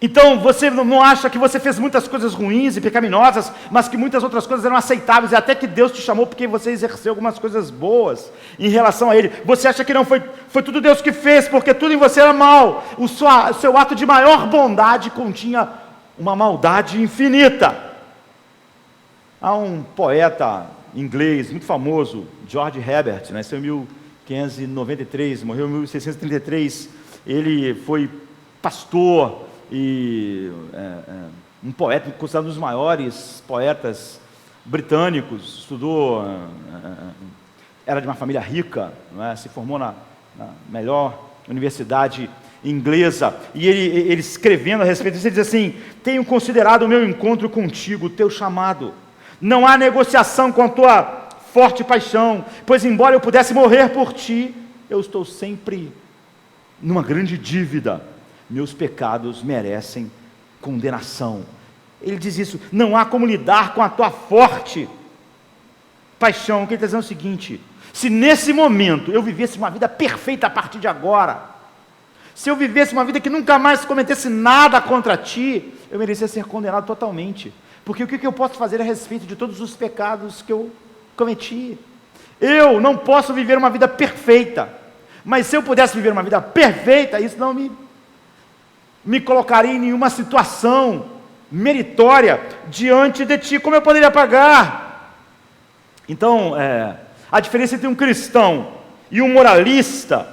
Então você não acha que você fez muitas coisas ruins e pecaminosas, mas que muitas outras coisas eram aceitáveis, e até que Deus te chamou porque você exerceu algumas coisas boas em relação a Ele. Você acha que não foi tudo Deus que fez, porque tudo em você era mal. O seu ato de maior bondade continha uma maldade infinita. Há um poeta inglês muito famoso, George Herbert, nasceu em 1593, morreu em 1633. Ele foi pastor e um poeta considerado um dos maiores poetas britânicos, estudou, era de uma família rica, se formou na melhor universidade inglesa, e ele escrevendo a respeito disso, ele diz assim: tenho considerado o meu encontro contigo, o teu chamado, não há negociação com a tua forte paixão, pois embora eu pudesse morrer por ti, eu estou sempre numa grande dívida, meus pecados merecem condenação. Ele diz isso, não há como lidar com a tua forte paixão. O que ele está dizendo é o seguinte: se nesse momento eu vivesse uma vida perfeita a partir de agora, se eu vivesse uma vida que nunca mais cometesse nada contra ti, eu merecia ser condenado totalmente. Porque o que eu posso fazer a respeito de todos os pecados que eu cometi? Eu não posso viver uma vida perfeita, mas se eu pudesse viver uma vida perfeita, isso não me colocaria em nenhuma situação meritória diante de ti. Como eu poderia pagar? Então, a diferença entre um cristão e um moralista,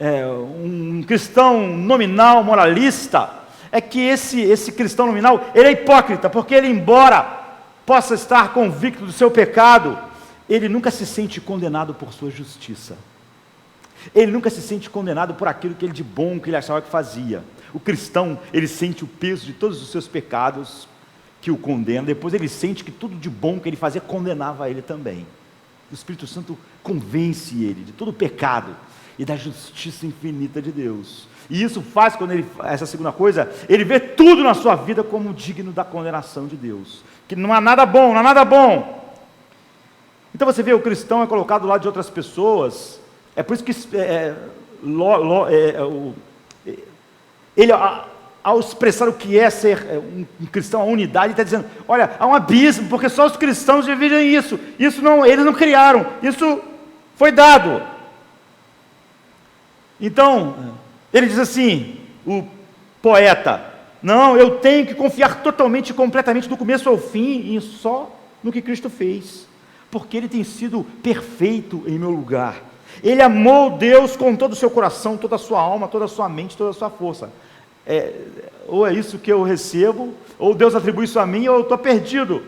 um cristão nominal moralista, é que esse cristão nominal, ele é hipócrita, porque ele, embora possa estar convicto do seu pecado, ele nunca se sente condenado por sua justiça. Ele nunca se sente condenado por aquilo que ele de bom que ele achava que fazia. O cristão, ele sente o peso de todos os seus pecados que o condena. Depois ele sente que tudo de bom que ele fazia condenava ele também. O Espírito Santo convence ele de todo o pecado e da justiça infinita de Deus. E isso faz, essa segunda coisa, ele vê tudo na sua vida como digno da condenação de Deus. Que não há nada bom, não há nada bom. Então você vê, o cristão é colocado do lado de outras pessoas. É por isso que ele, ao expressar o que é ser um cristão, a unidade, está dizendo: olha, há um abismo, porque só os cristãos vivem isso. Isso não, eles não criaram, isso foi dado. Então, ele diz assim, o poeta: não, eu tenho que confiar totalmente e completamente, do começo ao fim, e só no que Cristo fez, porque Ele tem sido perfeito em meu lugar. Ele amou Deus com todo o seu coração, toda a sua alma, toda a sua mente, toda a sua força. Ou é isso que eu recebo, ou Deus atribui isso a mim, ou eu estou perdido.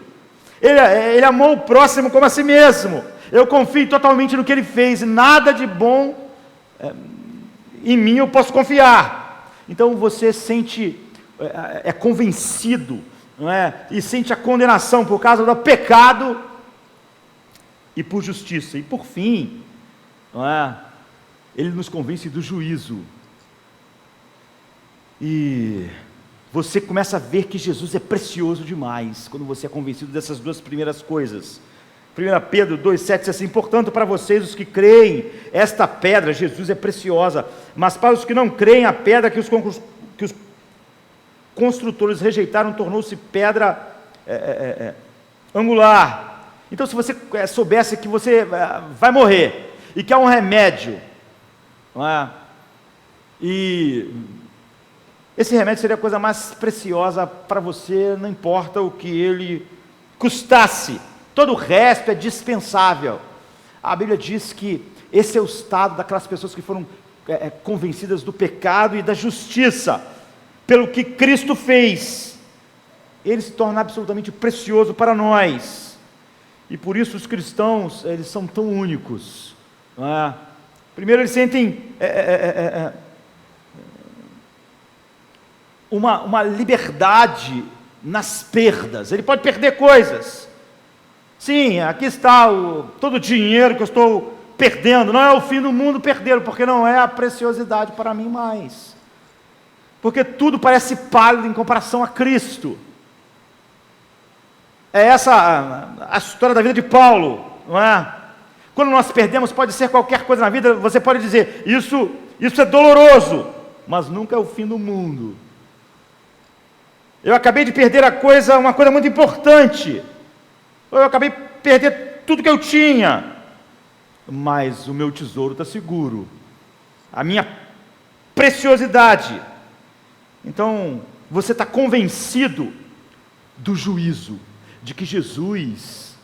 Ele amou o próximo como a si mesmo. Eu confio totalmente no que Ele fez, e nada de bom em mim eu posso confiar. Então você sente, é convencido, não é? E sente a condenação por causa do pecado e por justiça. E por fim, não é? Ele nos convence do juízo. E você começa a ver que Jesus é precioso demais quando você é convencido dessas duas primeiras coisas. 1 Pedro 2,7 diz assim: portanto, para vocês, os que creem, esta pedra, Jesus, é preciosa, mas para os que não creem, a pedra que os construtores rejeitaram tornou-se pedra angular. Então, se você soubesse que você vai morrer, e que há um remédio, não é? E esse remédio seria a coisa mais preciosa para você, não importa o que ele custasse, todo o resto é dispensável. A Bíblia diz que esse é o estado daquelas pessoas que foram convencidas do pecado e da justiça, pelo que Cristo fez. Ele se torna absolutamente precioso para nós, e por isso os cristãos, eles são tão únicos, não é? Primeiro, eles sentem uma liberdade nas perdas. Ele pode perder coisas. Sim, aqui está todo o dinheiro que eu estou perdendo. Não é o fim do mundo perder, porque não é a preciosidade para mim mais. Porque tudo parece pálido em comparação a Cristo. É essa a história da vida de Paulo, não é? Quando nós perdemos, pode ser qualquer coisa na vida, você pode dizer, isso é doloroso, mas nunca é o fim do mundo. Eu acabei de perder uma coisa muito importante, eu acabei de perder tudo que eu tinha, mas o meu tesouro está seguro, a minha preciosidade. Então, você está convencido do juízo, de que Jesus,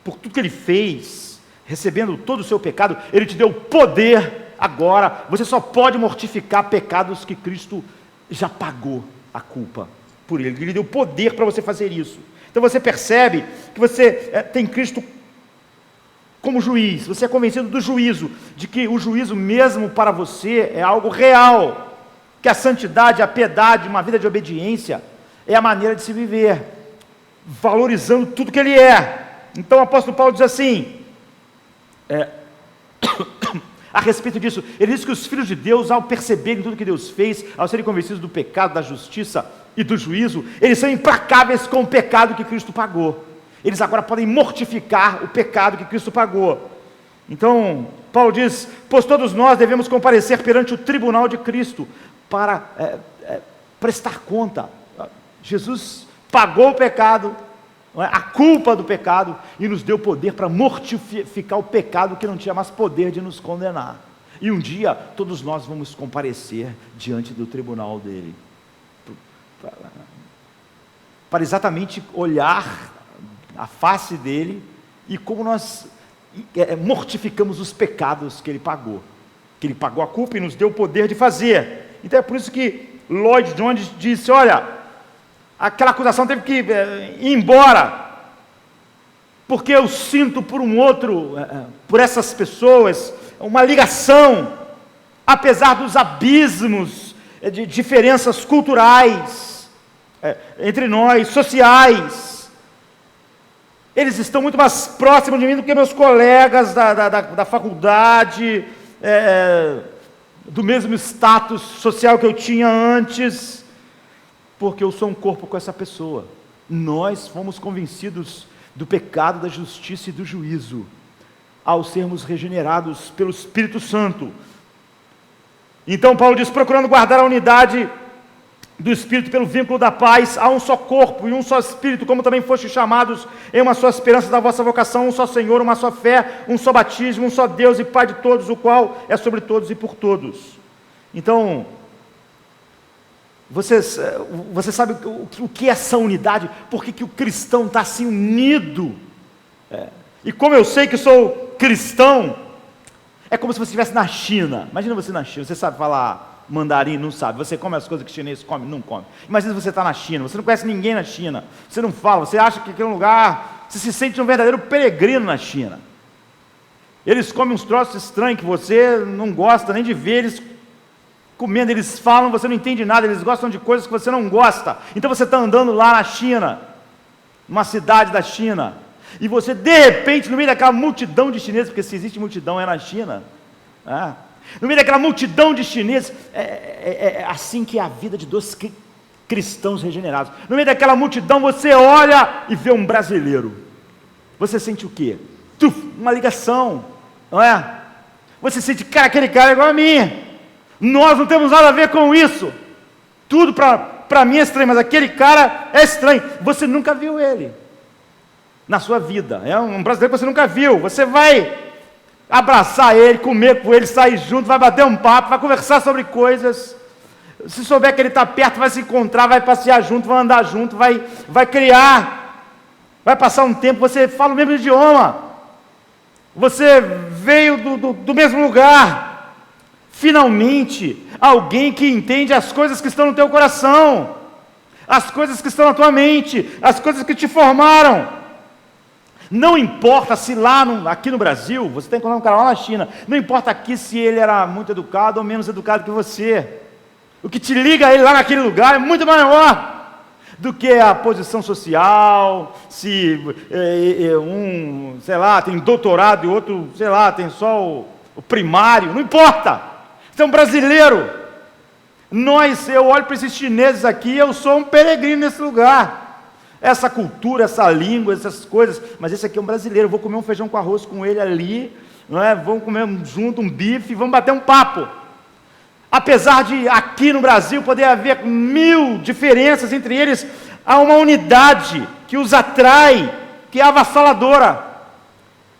por tudo que Ele fez, recebendo todo o seu pecado, Ele te deu poder agora. Você só pode mortificar pecados que Cristo já pagou a culpa por Ele. Ele deu poder para você fazer isso. Então você percebe que você tem Cristo como juiz. Você é convencido do juízo, de que o juízo mesmo para você é algo real, que a santidade, a piedade, uma vida de obediência é a maneira de se viver, valorizando tudo que Ele é. Então o apóstolo Paulo diz assim, a respeito disso, ele diz que os filhos de Deus, ao perceberem tudo que Deus fez, ao serem convencidos do pecado, da justiça e do juízo, eles são implacáveis com o pecado que Cristo pagou. Eles agora podem mortificar o pecado que Cristo pagou. Então, Paulo diz: pois todos nós devemos comparecer perante o tribunal de Cristo para prestar conta. Jesus pagou o pecado, a culpa do pecado, e nos deu poder para mortificar o pecado que não tinha mais poder de nos condenar. E um dia todos nós vamos comparecer diante do tribunal dele, para exatamente olhar a face dele e como nós mortificamos os pecados que ele pagou a culpa e nos deu o poder de fazer. Então é por isso que Lloyd Jones disse: olha, aquela acusação teve que ir embora, porque eu sinto por um outro, por essas pessoas, uma ligação, apesar dos abismos de diferenças culturais entre nós, sociais. Eles estão muito mais próximos de mim do que meus colegas da faculdade, do mesmo status social que eu tinha antes, porque eu sou um corpo com essa pessoa. Nós fomos convencidos do pecado, da justiça e do juízo, ao sermos regenerados pelo Espírito Santo. Então Paulo diz: procurando guardar a unidade do Espírito pelo vínculo da paz, há um só corpo e um só Espírito, como também fostes chamados em uma só esperança da vossa vocação, um só Senhor, uma só fé, um só batismo, um só Deus e Pai de todos, o qual é sobre todos e por todos. Então, você sabe o que é essa unidade? Por que o cristão está assim unido? E como eu sei que sou cristão, é como se você estivesse na China. Imagina você na China, você sabe falar mandarim? Não sabe. Você come as coisas que o chinês come? Não come. Imagina você está na China, você não conhece ninguém na China, você não fala, você acha que aquele lugar, você se sente um verdadeiro peregrino na China. Eles comem uns troços estranhos que você não gosta nem de ver eles comendo, eles falam, você não entende nada, eles gostam de coisas que você não gosta. Então você está andando lá na China, numa cidade da China, e você de repente, no meio daquela multidão de chineses, porque se existe multidão é na China, no meio daquela multidão de chineses, é assim que é a vida de dois cristãos regenerados. No meio daquela multidão você olha e vê um brasileiro, você sente o quê? Uma ligação, não é? Você sente: cara, aquele cara é igual a mim, nós não temos nada a ver com isso, tudo para mim é estranho, mas aquele cara é estranho. Você nunca viu ele na sua vida, é um brasileiro que você nunca viu. Você vai abraçar ele, comer com ele, sair junto, vai bater um papo, vai conversar sobre coisas. Se souber que ele está perto, vai se encontrar, vai passear junto, vai andar junto, vai criar, vai passar um tempo. Você fala o mesmo idioma, você veio do mesmo lugar. Finalmente, alguém que entende as coisas que estão no teu coração, as coisas que estão na tua mente, as coisas que te formaram. Não importa se aqui no Brasil, você está encontrando um cara lá na China, não importa aqui se ele era muito educado ou menos educado que você. O que te liga a ele lá naquele lugar é muito maior do que a posição social, se um, sei lá, tem doutorado e outro, sei lá, tem só o primário, não importa. Você é um brasileiro. Eu olho para esses chineses aqui, eu sou um peregrino nesse lugar. Essa cultura, essa língua, essas coisas, mas esse aqui é um brasileiro, eu vou comer um feijão com arroz com ele ali, não é? Vamos comer junto um bife, vamos bater um papo. Apesar de aqui no Brasil poder haver 1000 diferenças entre eles, há uma unidade que os atrai, que é avassaladora,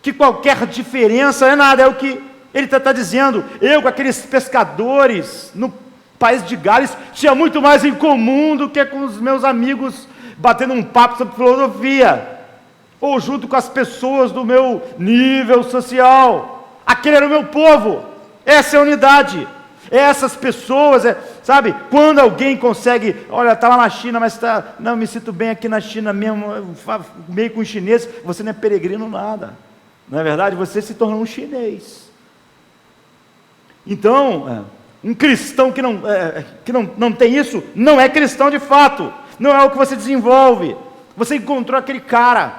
que qualquer diferença é nada, é o que ele está dizendo. Eu com aqueles pescadores no país de Gales tinha muito mais em comum do que com os meus amigos batendo um papo sobre filosofia, ou junto com as pessoas do meu nível social. Aquele era o meu povo. Essa é a unidade. Essas pessoas, sabe, quando alguém consegue, olha, está lá na China, mas não, me sinto bem aqui na China mesmo, meio com chinês, você não é peregrino nada, não é verdade? Você se tornou um chinês. Então, um cristão que não tem isso, não é cristão de fato, não é o que você desenvolve. Você encontrou aquele cara.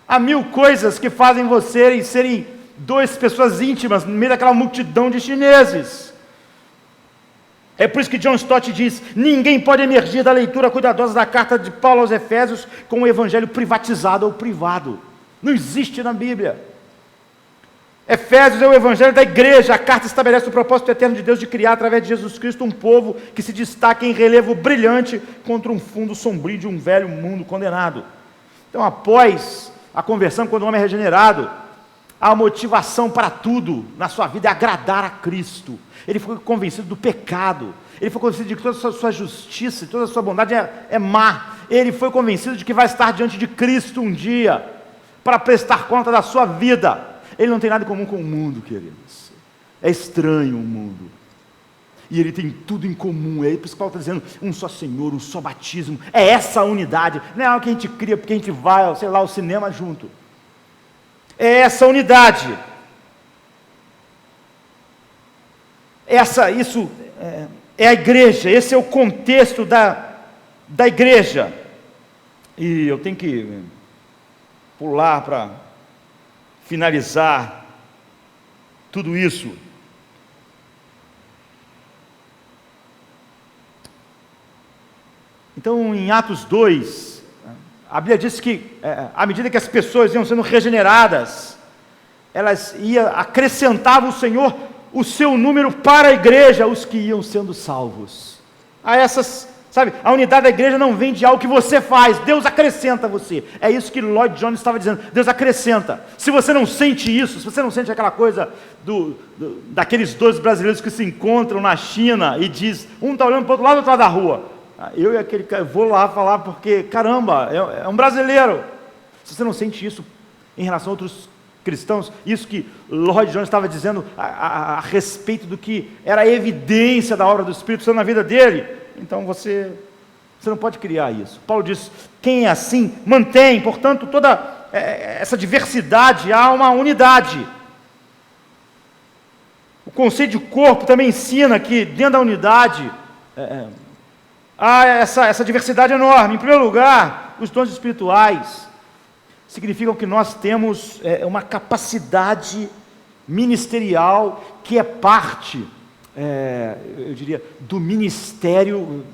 Há 1000 coisas que fazem você serem 2 pessoas íntimas no meio daquela multidão de chineses. É por isso que John Stott diz: ninguém pode emergir da leitura cuidadosa da carta de Paulo aos Efésios com o evangelho privatizado ou privado. Não existe na Bíblia. Efésios é o evangelho da igreja. A carta estabelece o propósito eterno de Deus de criar através de Jesus Cristo um povo que se destaque em relevo brilhante contra um fundo sombrio de um velho mundo condenado. Então, após a conversão, quando o homem é regenerado, a motivação para tudo na sua vida é agradar a Cristo. Ele foi convencido do pecado, ele foi convencido de que toda a sua justiça, toda a sua bondade é má. Ele foi convencido de que vai estar diante de Cristo um dia, para prestar conta da sua vida. Ele não tem nada em comum com o mundo, queridos. É estranho o mundo. E ele tem tudo em comum. É por isso que Paulo está dizendo: um só Senhor, um só batismo. É essa a unidade. Não é algo que a gente cria porque a gente vai, sei lá, ao cinema junto. É essa unidade. Isso é a igreja. Esse é o contexto da igreja. E eu tenho que pular para finalizar tudo isso. Então, em Atos 2, a Bíblia diz que, à medida que as pessoas iam sendo regeneradas, acrescentava o Senhor o seu número para a igreja, os que iam sendo salvos. A unidade da igreja não vem de algo que você faz, Deus acrescenta a você. É isso que Lloyd Jones estava dizendo, Deus acrescenta. Se você não sente isso, se você não sente aquela coisa daqueles 12 brasileiros que se encontram na China e diz, um está olhando para o outro lado do outro lado da rua, eu e aquele cara, vou lá falar porque, caramba, é um brasileiro. Se você não sente isso em relação a outros cristãos, isso que Lloyd Jones estava dizendo a respeito do que era a evidência da obra do Espírito Santo na vida dele, então você não pode criar isso. Paulo diz: quem é assim, mantém, portanto, toda essa diversidade, há uma unidade. O conceito de corpo também ensina que dentro da unidade há essa diversidade enorme. Em primeiro lugar, os dons espirituais significam que nós temos uma capacidade ministerial que é parte, eu diria, do ministério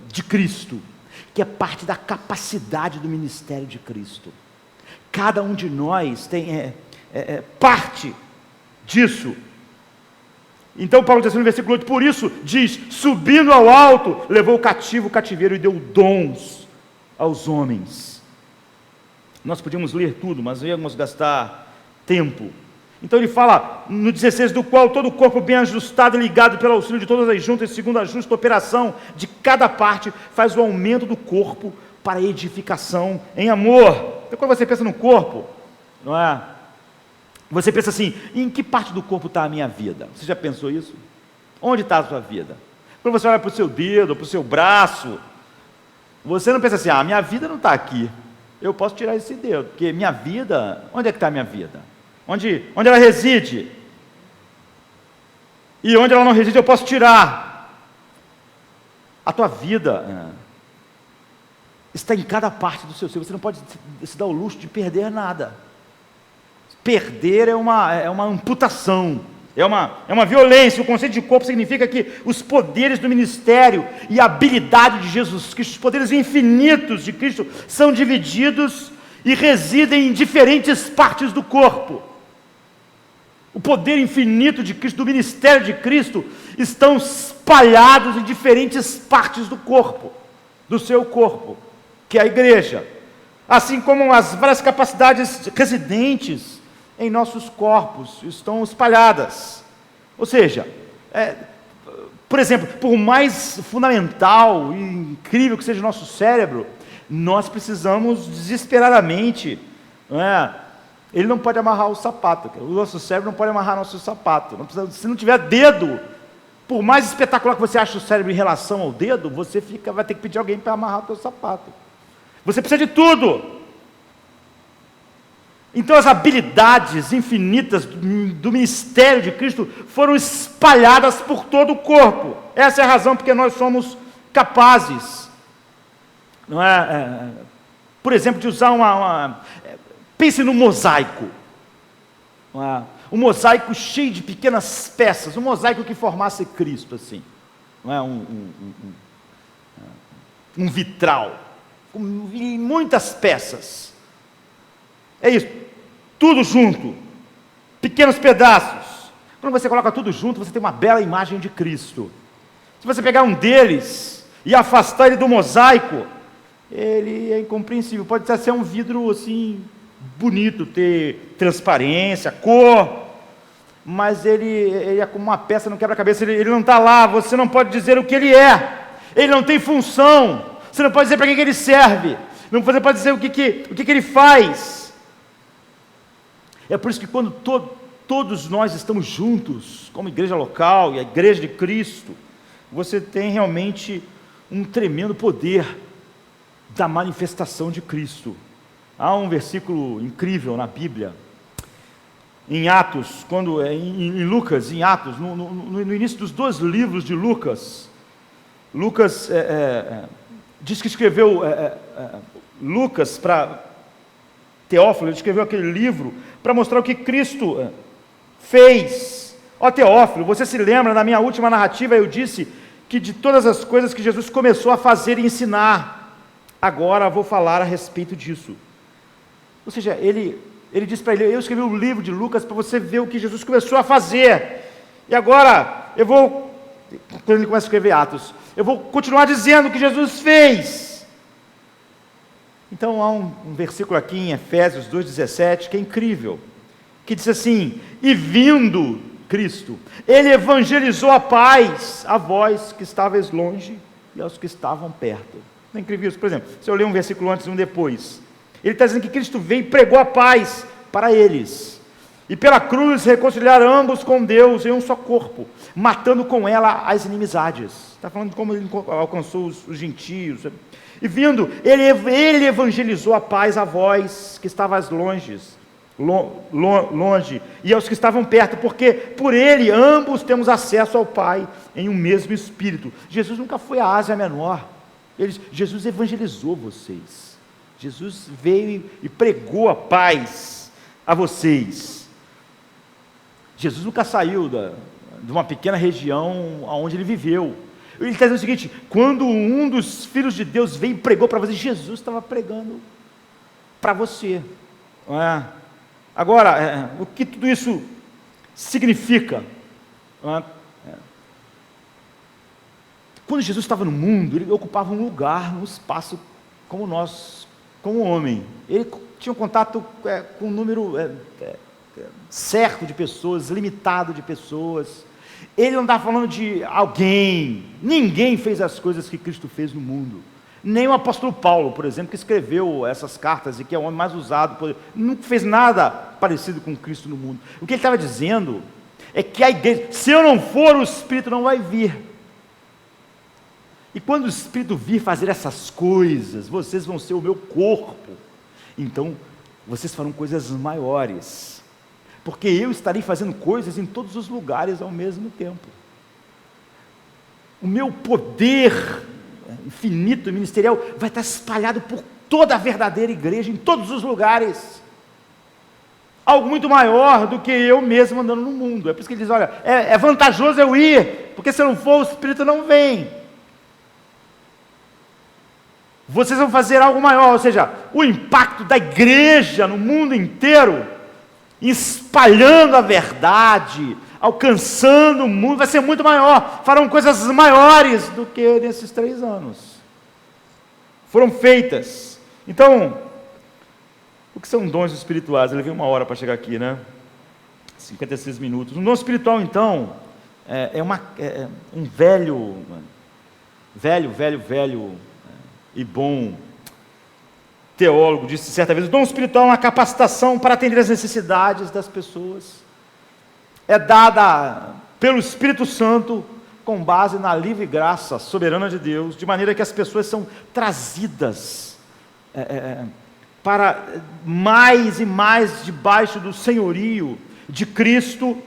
de Cristo, que é parte da capacidade do ministério de Cristo. Cada um de nós tem parte disso. Então Paulo diz assim no versículo 8, por isso diz, subindo ao alto, levou o cativo o cativeiro e deu dons aos homens. Nós podíamos ler tudo, mas íamos gastar tempo. Então ele fala no 16, do qual todo o corpo bem ajustado e ligado pelo auxílio de todas as juntas, segundo a justa operação de cada parte, faz o aumento do corpo para edificação em amor. Então quando você pensa no corpo, não é? Você pensa assim, em que parte do corpo está a minha vida? Você já pensou isso? Onde está a sua vida? Quando você olha para o seu dedo, para o seu braço, você não pensa assim, minha vida não está aqui. Eu posso tirar esse dedo, porque minha vida, onde é que está a minha vida? Onde ela reside? E onde ela não reside eu posso tirar. A tua vida está em cada parte do seu ser. Você não pode se dar o luxo de perder nada. Perder é uma amputação, é uma violência. O conceito de corpo significa que os poderes do ministério e a habilidade de Jesus Cristo, os poderes infinitos de Cristo, são divididos e residem em diferentes partes do corpo. O poder infinito de Cristo, do ministério de Cristo, estão espalhados em diferentes partes do corpo, do seu corpo, que é a igreja. Assim como as várias capacidades residentes em nossos corpos estão espalhadas. Ou seja, por exemplo, por mais fundamental e incrível que seja o nosso cérebro, nós precisamos desesperadamente, ele não pode amarrar o sapato, o nosso cérebro não pode amarrar nosso sapato. Se não tiver dedo, por mais espetacular que você ache o cérebro em relação ao dedo, você vai ter que pedir alguém para amarrar o teu sapato. Você precisa de tudo. Então as habilidades infinitas do ministério de Cristo foram espalhadas por todo o corpo. Essa é a razão porque nós somos capazes, não é? Por exemplo, de usar pense no mosaico. Um mosaico cheio de pequenas peças, um mosaico que formasse Cristo assim. não é um vitral, com muitas peças. É isso, tudo junto, pequenos pedaços. Quando você coloca tudo junto, você tem uma bela imagem de Cristo. Se você pegar um deles e afastar ele do mosaico, ele é incompreensível. Pode até ser um vidro assim, bonito, ter transparência, cor, mas ele é como uma peça no quebra-cabeça, ele não está lá, você não pode dizer o que ele é, ele não tem função, você não pode dizer para que ele serve, você pode dizer o que ele faz. É por isso que quando todos nós estamos juntos, como igreja local e a igreja de Cristo, você tem realmente um tremendo poder da manifestação de Cristo. Há um versículo incrível na Bíblia, em Atos, em Lucas, em Atos, no início dos 2 livros de Lucas, Lucas diz que escreveu, Lucas para Teófilo, ele escreveu aquele livro para mostrar o que Cristo fez. Ó Teófilo, você se lembra, na minha última narrativa eu disse que de todas as coisas que Jesus começou a fazer e ensinar, agora vou falar a respeito disso. Ou seja, ele disse para ele, eu escrevi o livro de Lucas para você ver o que Jesus começou a fazer, e agora quando ele começa a escrever Atos, eu vou continuar dizendo o que Jesus fez. Então há um versículo aqui em Efésios 2,17 que é incrível, que diz assim: e vindo Cristo, ele evangelizou a paz a vós que estavais longe e aos que estavam perto. Não é incrível isso? Por exemplo, se eu ler um versículo antes e um depois, ele está dizendo que Cristo veio e pregou a paz para eles, e pela cruz reconciliar ambos com Deus em um só corpo, matando com ela as inimizades. Está falando de como ele alcançou os gentios. E vindo, ele evangelizou a paz a vós que estavais longe e aos que estavam perto, porque por ele ambos temos acesso ao Pai em um mesmo Espírito. Jesus nunca foi à Ásia Menor, Jesus evangelizou vocês. Jesus veio e pregou a paz a vocês. Jesus nunca saiu de uma pequena região onde ele viveu. Ele está dizendo o seguinte: quando um dos filhos de Deus veio e pregou para você, Jesus estava pregando para você, não é? Agora, o que tudo isso significa? Não é? Quando Jesus estava no mundo, ele ocupava um lugar, um espaço como nós, como homem. Ele tinha um contato com um número certo de pessoas, limitado de pessoas. Ele não estava falando de alguém. Ninguém fez as coisas que Cristo fez no mundo. Nem o apóstolo Paulo, por exemplo, que escreveu essas cartas e que é o homem mais usado, nunca fez nada parecido com Cristo no mundo. O que ele estava dizendo é que a igreja, se eu não for, o Espírito não vai vir. E quando o Espírito vir fazer essas coisas, vocês vão ser o meu corpo. Então, vocês farão coisas maiores, porque eu estarei fazendo coisas em todos os lugares ao mesmo tempo. O meu poder infinito, ministerial, vai estar espalhado por toda a verdadeira igreja, em todos os lugares. Algo muito maior do que eu mesmo andando no mundo. É por isso que ele diz, olha, é vantajoso eu ir, porque se eu não for, o Espírito não vem. Vocês vão fazer algo maior, ou seja, o impacto da igreja no mundo inteiro, espalhando a verdade, alcançando o mundo, vai ser muito maior. Farão coisas maiores do que nesses 3 anos foram feitas. Então, o que são dons espirituais? Ele veio 1 hora para chegar aqui, né? 56 minutos. Um dom espiritual, então, é um velho e bom teólogo disse certa vez: o dom espiritual é uma capacitação para atender as necessidades das pessoas. É dada pelo Espírito Santo com base na livre graça soberana de Deus, de maneira que as pessoas são trazidas para mais e mais debaixo do senhorio de Cristo,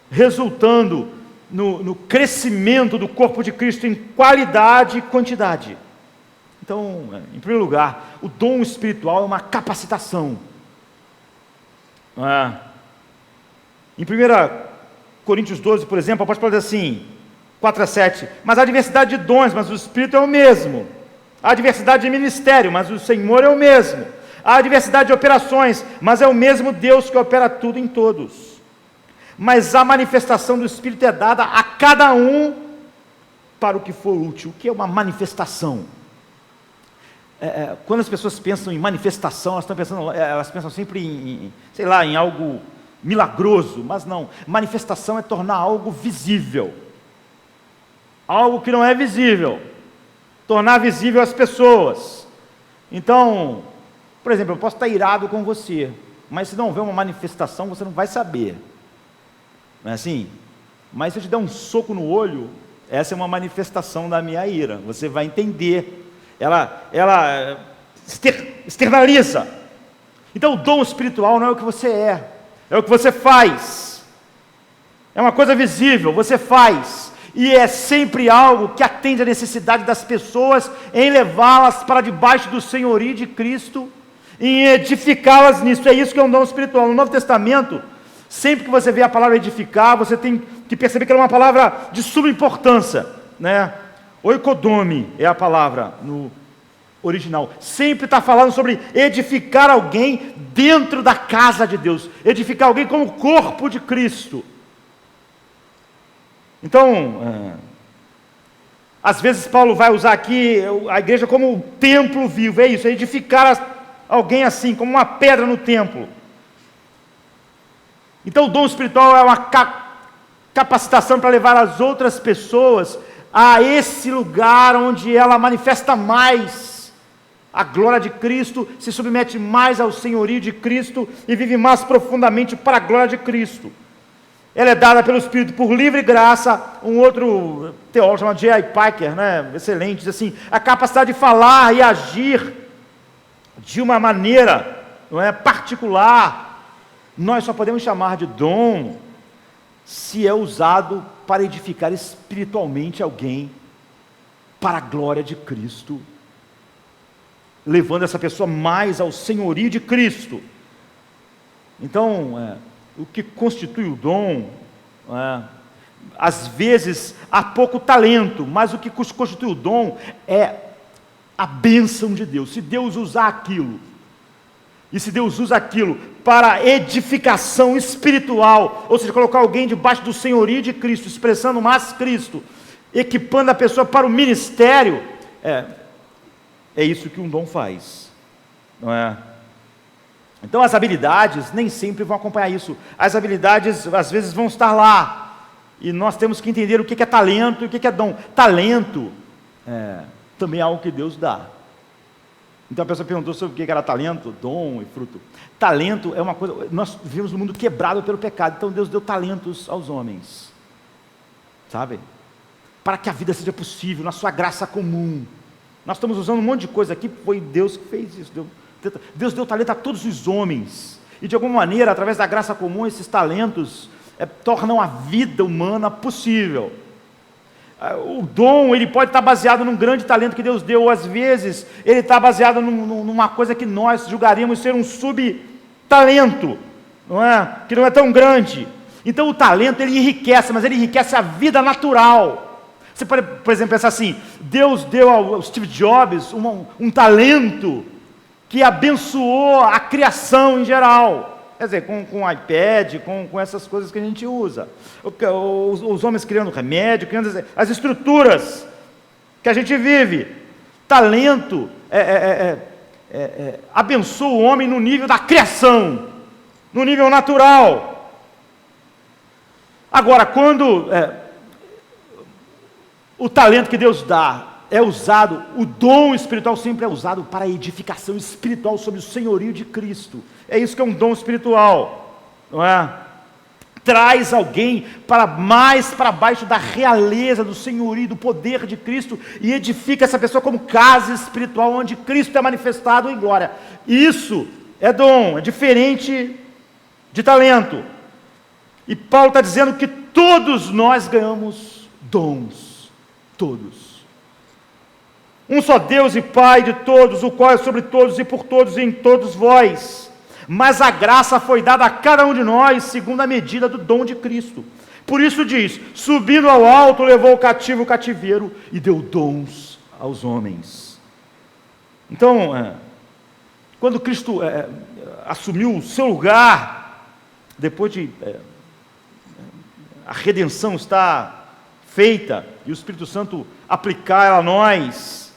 resultando no crescimento do corpo de Cristo em qualidade e quantidade. Então, em primeiro lugar, o dom espiritual é uma capacitação. Em 1 Coríntios 12, por exemplo, o apóstolo Paulo diz assim: 4:7. Mas há diversidade de dons, mas o Espírito é o mesmo. Há diversidade de ministério, mas o Senhor é o mesmo. Há diversidade de operações, mas é o mesmo Deus que opera tudo em todos. Mas a manifestação do Espírito é dada a cada um para o que for útil. O que é uma manifestação? Quando as pessoas pensam em manifestação, elas pensam sempre em algo milagroso, mas não. Manifestação é tornar algo visível. Algo que não é visível. Tornar visível às pessoas. Então, por exemplo, eu posso estar irado com você, mas se não houver uma manifestação, você não vai saber. Não é assim? Mas se eu te der um soco no olho, essa é uma manifestação da minha ira. Você vai entender. Ela externaliza. Então o dom espiritual não é o que você é o que você faz. É uma coisa visível, você faz. E é sempre algo que atende à necessidade das pessoas em levá-las para debaixo do senhorio de Cristo, em edificá-las nisso. É isso que é um dom espiritual. No Novo Testamento, sempre que você vê a palavra edificar, você tem que perceber que ela é uma palavra de suma importância, né? Oikodome é a palavra no original. Sempre está falando sobre edificar alguém dentro da casa de Deus. Edificar alguém como o corpo de Cristo. Então, às vezes Paulo vai usar aqui a igreja como um templo vivo. É isso, é edificar alguém assim, como uma pedra no templo. Então o dom espiritual é uma capacitação para levar as outras pessoas a esse lugar onde ela manifesta mais a glória de Cristo, se submete mais ao senhorio de Cristo e vive mais profundamente para a glória de Cristo. Ela é dada pelo Espírito por livre graça. Um outro teólogo chamado J.I. Packer, né, excelente, diz assim: a capacidade de falar e agir de uma maneira, não é, particular, nós só podemos chamar de dom se é usado para edificar espiritualmente alguém para a glória de Cristo, levando essa pessoa mais ao senhorio de Cristo. Então, o que constitui o dom, às vezes há pouco talento, mas o que constitui o dom é a bênção de Deus. Se Deus usar aquilo, e se Deus usa aquilo para edificação espiritual, ou seja, colocar alguém debaixo do senhorio de Cristo, expressando mais Cristo, equipando a pessoa para o ministério, é isso que um dom faz, não é? Então as habilidades nem sempre vão acompanhar isso. As habilidades às vezes vão estar lá, e nós temos que entender o que é talento e o que é dom. Talento também é algo que Deus dá. Então a pessoa perguntou sobre o que era talento, dom e fruto. Talento é uma coisa, nós vivemos num mundo quebrado pelo pecado, então Deus deu talentos aos homens, sabe? Para que a vida seja possível, na sua graça comum. Nós estamos usando um monte de coisa aqui, foi Deus que fez isso. Deus deu talento a todos os homens, e de alguma maneira, através da graça comum, esses talentos tornam a vida humana possível. O dom, ele pode estar baseado num grande talento que Deus deu, ou às vezes ele está baseado numa coisa que nós julgaríamos ser um subtalento, não é? Que não é tão grande. Então o talento, ele enriquece, mas ele enriquece a vida natural. Você pode, por exemplo, pensar assim: Deus deu ao Steve Jobs um talento que abençoou a criação em geral. Quer dizer, com o iPad, com essas coisas que a gente usa. Os homens criando remédio, criando as estruturas que a gente vive. Talento abençoa o homem no nível da criação, no nível natural. Agora, quando o talento que Deus dá é usado, o dom espiritual sempre é usado para a edificação espiritual sobre o senhorio de Cristo. É isso que é um dom espiritual, não é? Traz alguém mais para baixo da realeza, do senhorio, do poder de Cristo, e edifica essa pessoa como casa espiritual, onde Cristo é manifestado em glória. Isso é dom, é diferente de talento. E Paulo está dizendo que todos nós ganhamos dons, todos. Um só Deus e Pai de todos, o qual é sobre todos e por todos e em todos vós. Mas a graça foi dada a cada um de nós segundo a medida do dom de Cristo. Por isso diz: subindo ao alto, levou o cativo o cativeiro e deu dons aos homens. Então, quando Cristo assumiu o seu lugar, depois de a redenção está feita e o Espírito Santo aplicar ela a nós,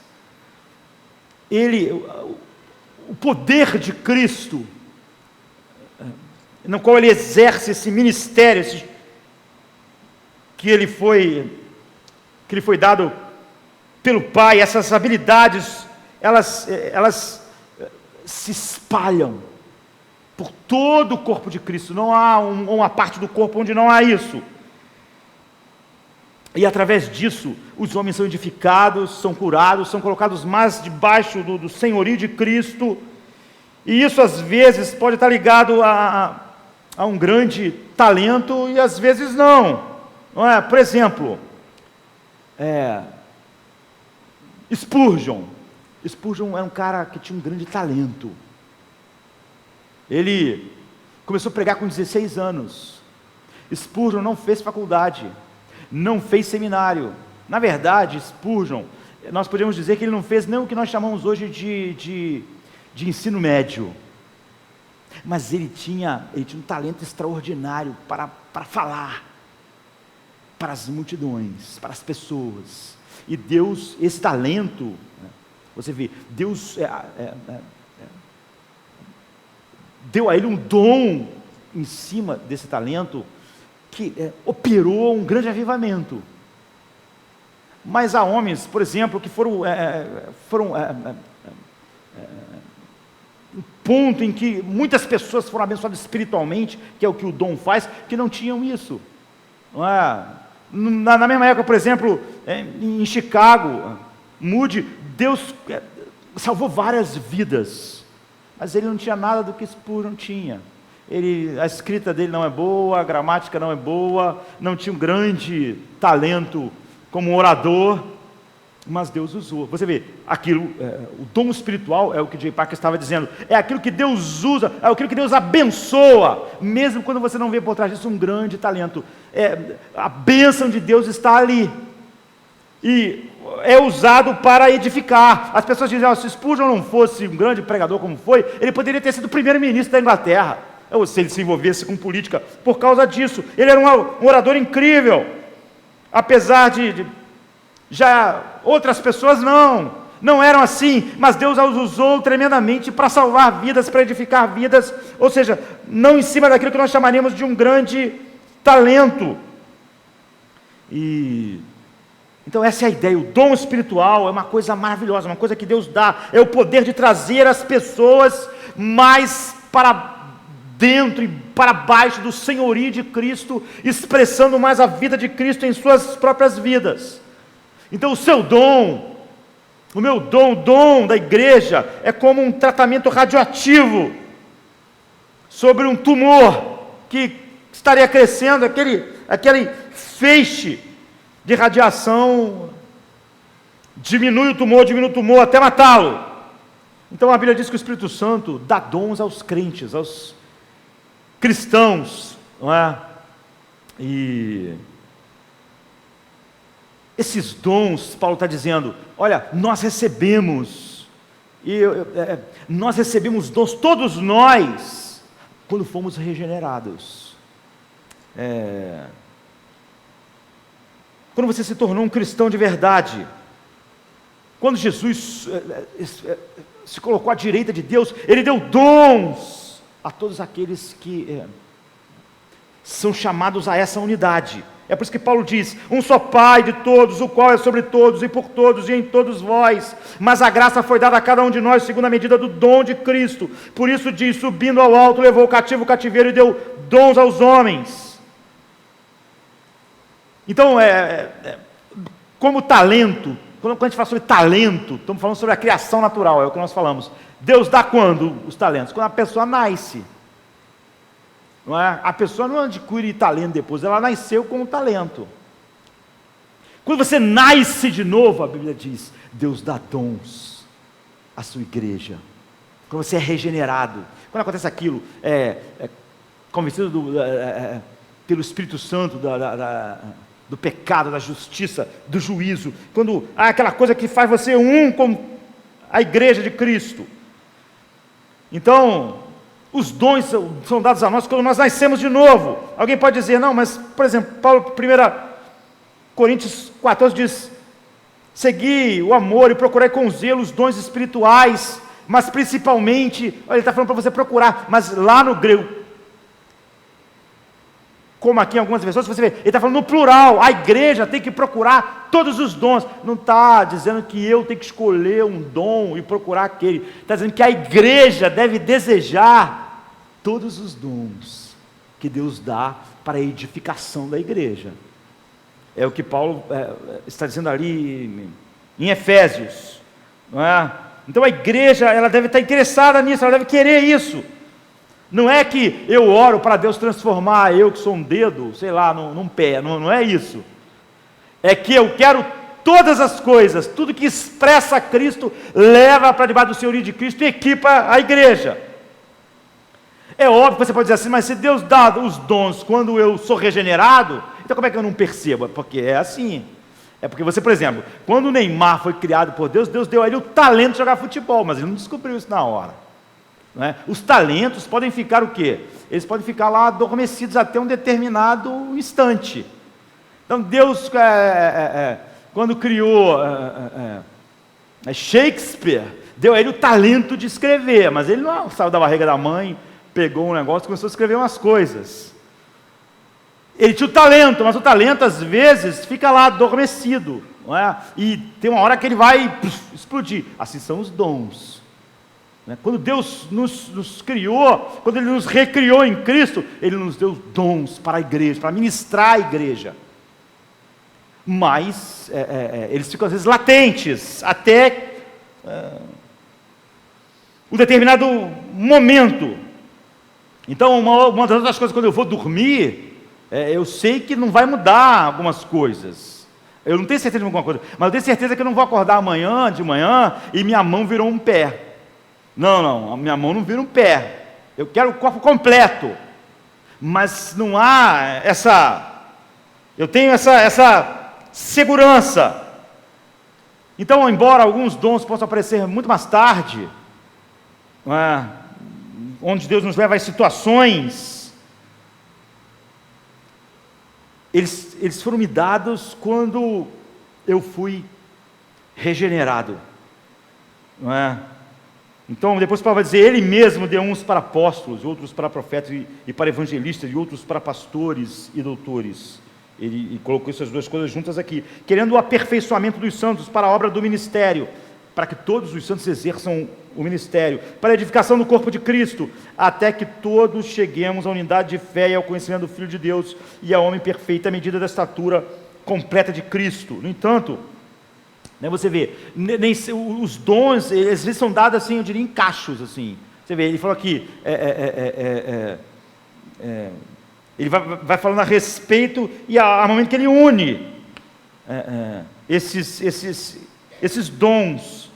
o poder de Cristo, no qual ele exerce esse ministério, que lhe foi dado pelo Pai, essas habilidades, elas se espalham por todo o corpo de Cristo. Não há uma parte do corpo onde não há isso. E através disso, os homens são edificados, são curados, são colocados mais debaixo do senhorio de Cristo. E isso às vezes pode estar ligado a um grande talento e às vezes não é? Por exemplo, Spurgeon é um cara que tinha um grande talento. Ele começou a pregar com 16 anos. Spurgeon não fez faculdade, não fez seminário. Na verdade, Spurgeon, nós podemos dizer que ele não fez nem o que nós chamamos hoje de ensino médio. Mas ele tinha um talento extraordinário para falar para as multidões, para as pessoas. E Deus, esse talento, você vê, Deus deu a ele um dom em cima desse talento que operou um grande avivamento. Mas há homens, por exemplo, que foram um ponto em que muitas pessoas foram abençoadas espiritualmente, que é o que o dom faz, que não tinham isso. Não é? Na mesma época, por exemplo, em Chicago, Moody, Deus salvou várias vidas, mas ele não tinha nada do que Spurgeon tinha. A escrita dele não é boa, a gramática não é boa, não tinha um grande talento como orador, mas Deus usou. Você vê, o dom espiritual é o que J. Packer estava dizendo, é aquilo que Deus usa, é aquilo que Deus abençoa, mesmo quando você não vê por trás disso um grande talento. A bênção de Deus está ali, e é usado para edificar. As pessoas dizem, se Spurgeon não fosse um grande pregador como foi, ele poderia ter sido o primeiro-ministro da Inglaterra, ou se ele se envolvesse com política, por causa disso. Ele era um orador incrível, apesar de já outras pessoas não eram assim, mas Deus os usou tremendamente para salvar vidas, para edificar vidas, ou seja, não em cima daquilo que nós chamaríamos de um grande talento. Então essa é a ideia. O dom espiritual é uma coisa maravilhosa, uma coisa que Deus dá, é o poder de trazer as pessoas mais para dentro e para baixo do senhorio de Cristo, expressando mais a vida de Cristo em suas próprias vidas. Então o seu dom, o meu dom, o dom da igreja, é como um tratamento radioativo sobre um tumor que estaria crescendo, aquele feixe de radiação diminui o tumor até matá-lo. Então a Bíblia diz que o Espírito Santo dá dons aos crentes, aos cristãos, não é? E esses dons, Paulo está dizendo, olha, nós recebemos dons, todos nós, quando fomos regenerados. Quando você se tornou um cristão de verdade, quando Jesus se colocou à direita de Deus, Ele deu dons a todos aqueles que são chamados a essa unidade. É por isso que Paulo diz, um só Pai de todos, o qual é sobre todos e por todos e em todos vós, mas a graça foi dada a cada um de nós segundo a medida do dom de Cristo. Por isso diz, subindo ao alto, levou o cativo o cativeiro e deu dons aos homens. Então, como talento, quando a gente fala sobre talento, estamos falando sobre a criação natural, é o que nós falamos. Deus dá quando os talentos? Quando a pessoa nasce. Não é? A pessoa não adquire talento depois, ela nasceu com o talento. Quando você nasce de novo, a Bíblia diz, Deus dá dons à sua igreja. Quando você é regenerado, quando acontece aquilo, convencido pelo Espírito Santo do pecado, da justiça, do juízo, quando há aquela coisa que faz você um com a igreja de Cristo. Então, os dons são dados a nós quando nós nascemos de novo. Alguém pode dizer, não, mas, por exemplo, Paulo, 1 Coríntios 14 diz, segui o amor e procurai com zelo os dons espirituais, mas principalmente, olha, ele está falando para você procurar, mas lá no grego, como aqui em algumas versões, você vê, ele está falando no plural, a igreja tem que procurar todos os dons, não está dizendo que eu tenho que escolher um dom e procurar aquele, está dizendo que a igreja deve desejar todos os dons que Deus dá para a edificação da igreja. É o que Paulo está dizendo ali em Efésios, não é? Então a igreja, ela deve estar interessada nisso, ela deve querer isso. Não é que eu oro para Deus transformar eu que sou um dedo, sei lá, num pé, não é isso. É que eu quero todas as coisas, tudo que expressa Cristo, leva para debaixo do senhorio de Cristo e equipa a igreja. É óbvio que você pode dizer assim, mas se Deus dá os dons quando eu sou regenerado, então como é que eu não percebo? Porque é assim. É porque você, por exemplo, quando o Neymar foi criado por Deus, Deus deu a ele o talento de jogar futebol, mas ele não descobriu isso na hora. Não é? Os talentos podem ficar o quê? Eles podem ficar lá adormecidos até um determinado instante. Então Deus, quando criou Shakespeare, deu a ele o talento de escrever, mas ele não saiu da barriga da mãe, pegou um negócio e começou a escrever umas coisas. Ele tinha o talento, mas o talento às vezes fica lá adormecido, não é? E tem uma hora que ele vai explodir. Assim são os dons. Quando Deus nos criou, quando Ele nos recriou em Cristo, Ele nos deu dons para a igreja, para ministrar a igreja. Mas eles ficam às vezes latentes, até um determinado momento. Então, uma das outras coisas, quando eu vou dormir, eu sei que não vai mudar algumas coisas. Eu não tenho certeza de alguma coisa, mas eu tenho certeza que eu não vou acordar amanhã, de manhã, e minha mão virou um pé. Não, a minha mão não vira um pé. Eu quero o corpo completo. Mas não há eu tenho essa segurança. Então, embora alguns dons possam aparecer muito mais tarde, onde Deus nos leva às situações, eles foram me dados quando eu fui regenerado. Não é? Então, depois Paulo vai dizer, ele mesmo deu uns para apóstolos, outros para profetas e para evangelistas, e outros para pastores e doutores. Ele colocou essas duas coisas juntas aqui, querendo o aperfeiçoamento dos santos para a obra do ministério, para que todos os santos exerçam o ministério, para a edificação do corpo de Cristo, até que todos cheguemos à unidade de fé e ao conhecimento do Filho de Deus, e ao homem perfeito, à medida da estatura completa de Cristo. No entanto, você vê, os dons, eles são dados assim, eu diria, em cachos, assim. Você vê, ele falou aqui, ele vai falando a respeito, e há momento que ele une esses dons.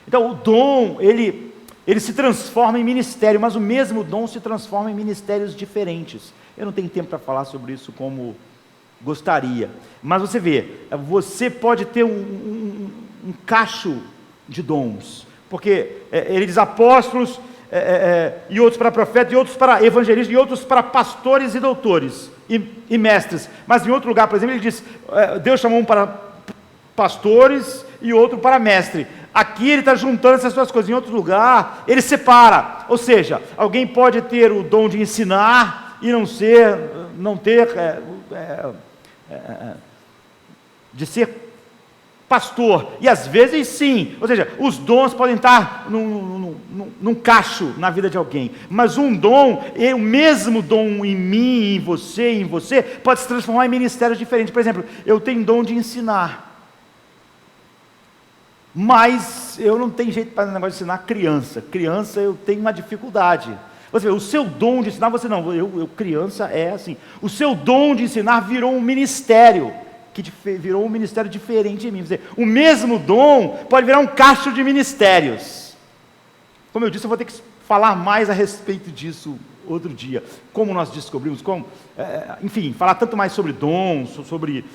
Então, o dom, ele se transforma em ministério, mas o mesmo dom se transforma em ministérios diferentes. Eu não tenho tempo para falar sobre isso como gostaria, mas você vê, você pode ter um cacho de dons, porque ele diz apóstolos, e outros para profetas, e outros para evangelistas, e outros para pastores e doutores, e mestres. Mas em outro lugar, por exemplo, ele diz, Deus chamou um para pastores e outro para mestre. Aqui ele está juntando essas duas coisas. Em outro lugar, ele separa, ou seja, alguém pode ter o dom de ensinar e não ter de ser pastor, e às vezes sim, ou seja, os dons podem estar num cacho na vida de alguém, mas um dom, o mesmo dom em mim, em você, pode se transformar em ministérios diferentes. Por exemplo, eu tenho dom de ensinar, mas eu não tenho jeito para o negócio de ensinar criança eu tenho uma dificuldade. Você vê, o seu dom de ensinar, você não, eu criança é assim, o seu dom de ensinar virou um ministério, que virou um ministério diferente em mim. Quer dizer, o mesmo dom pode virar um cacho de ministérios. Como eu disse, eu vou ter que falar mais a respeito disso outro dia. Como nós descobrimos, enfim, falar tanto mais sobre dons, sobre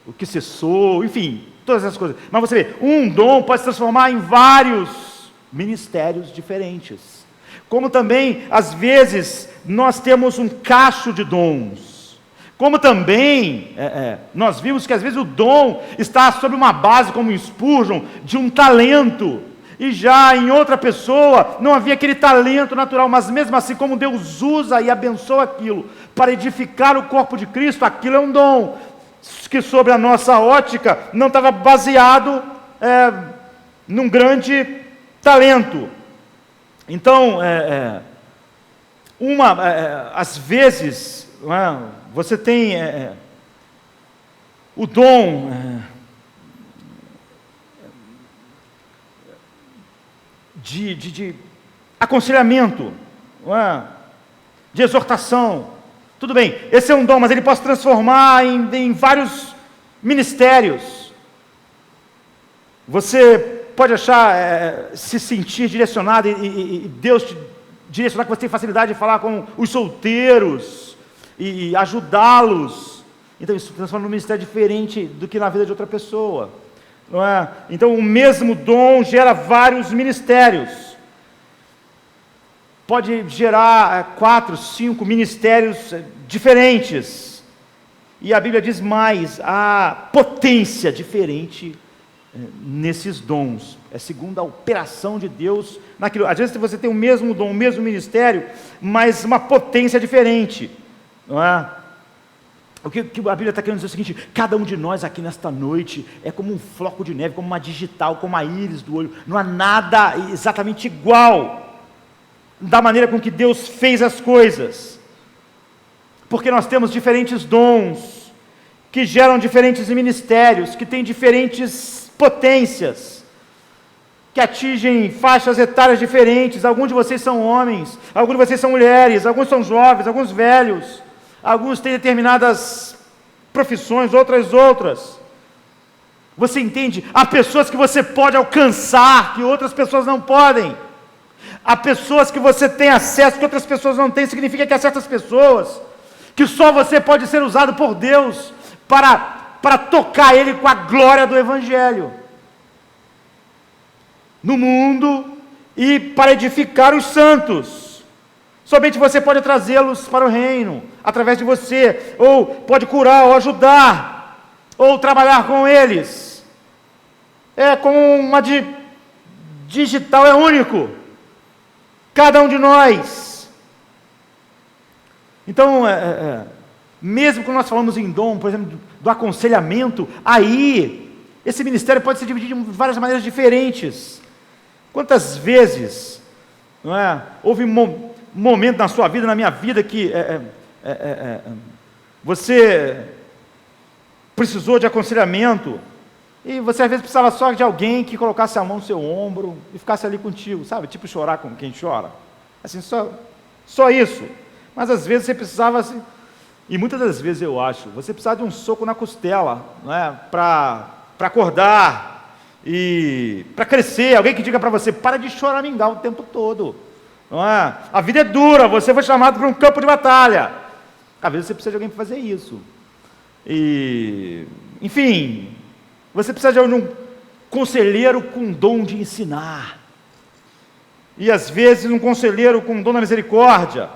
o que cessou, enfim, todas essas coisas. Mas você vê, um dom pode se transformar em vários ministérios diferentes. Como também, às vezes, nós temos um cacho de dons. Como também, nós vimos que às vezes o dom está sobre uma base, como em Spurgeon, de um talento. E já em outra pessoa não havia aquele talento natural, mas mesmo assim, como Deus usa e abençoa aquilo para edificar o corpo de Cristo, aquilo é um dom que sobre a nossa ótica não estava baseado num grande talento. Então, às vezes, você tem o dom de aconselhamento, de exortação. Tudo bem, esse é um dom, mas ele pode se transformar em vários ministérios. Você pode achar, se sentir direcionado e Deus te direcionar, que você tem facilidade de falar com os solteiros e ajudá-los. Então isso transforma num ministério diferente do que na vida de outra pessoa, não é? Então o mesmo dom gera vários ministérios. Pode gerar 4, 5 ministérios diferentes. E a Bíblia diz mais, a potência diferente nesses dons. É segundo a operação de Deus naquilo. Às vezes você tem o mesmo dom, o mesmo ministério, mas uma potência diferente. Não é? O que a Bíblia está querendo dizer é o seguinte: cada um de nós aqui nesta noite é como um floco de neve, como uma digital, como a íris do olho. Não há nada exatamente igual da maneira com que Deus fez as coisas, porque nós temos diferentes dons, que geram diferentes ministérios, que têm diferentes potências, que atingem faixas etárias diferentes. Alguns de vocês são homens, alguns de vocês são mulheres, alguns são jovens, alguns velhos, alguns têm determinadas profissões, outras. Você entende? Há pessoas que você pode alcançar, que outras pessoas não podem. Há pessoas que você tem acesso, que outras pessoas não têm. Significa que há certas pessoas que só você pode ser usado por Deus para tocar Ele com a glória do Evangelho no mundo e para edificar os santos. Somente você pode trazê-los para o reino, através de você, ou pode curar, ou ajudar, ou trabalhar com eles. É como uma digital, é único, cada um de nós. Então, mesmo quando nós falamos em dom, por exemplo, do aconselhamento, aí, esse ministério pode ser dividido de várias maneiras diferentes. Quantas vezes, não é, houve momento na sua vida, na minha vida, que você precisou de aconselhamento, e você às vezes precisava só de alguém que colocasse a mão no seu ombro e ficasse ali contigo, sabe? Tipo chorar com quem chora. Assim, só isso. Mas às vezes você precisava, assim, e muitas das vezes eu acho, você precisava de um soco na costela, não é? Para acordar e para crescer. Alguém que diga para você: para de choramingar o tempo todo. Não é? A vida é dura, você foi chamado para um campo de batalha. Às vezes você precisa de alguém para fazer isso. E, enfim, você precisa de um conselheiro com dom de ensinar. E às vezes um conselheiro com dom da misericórdia.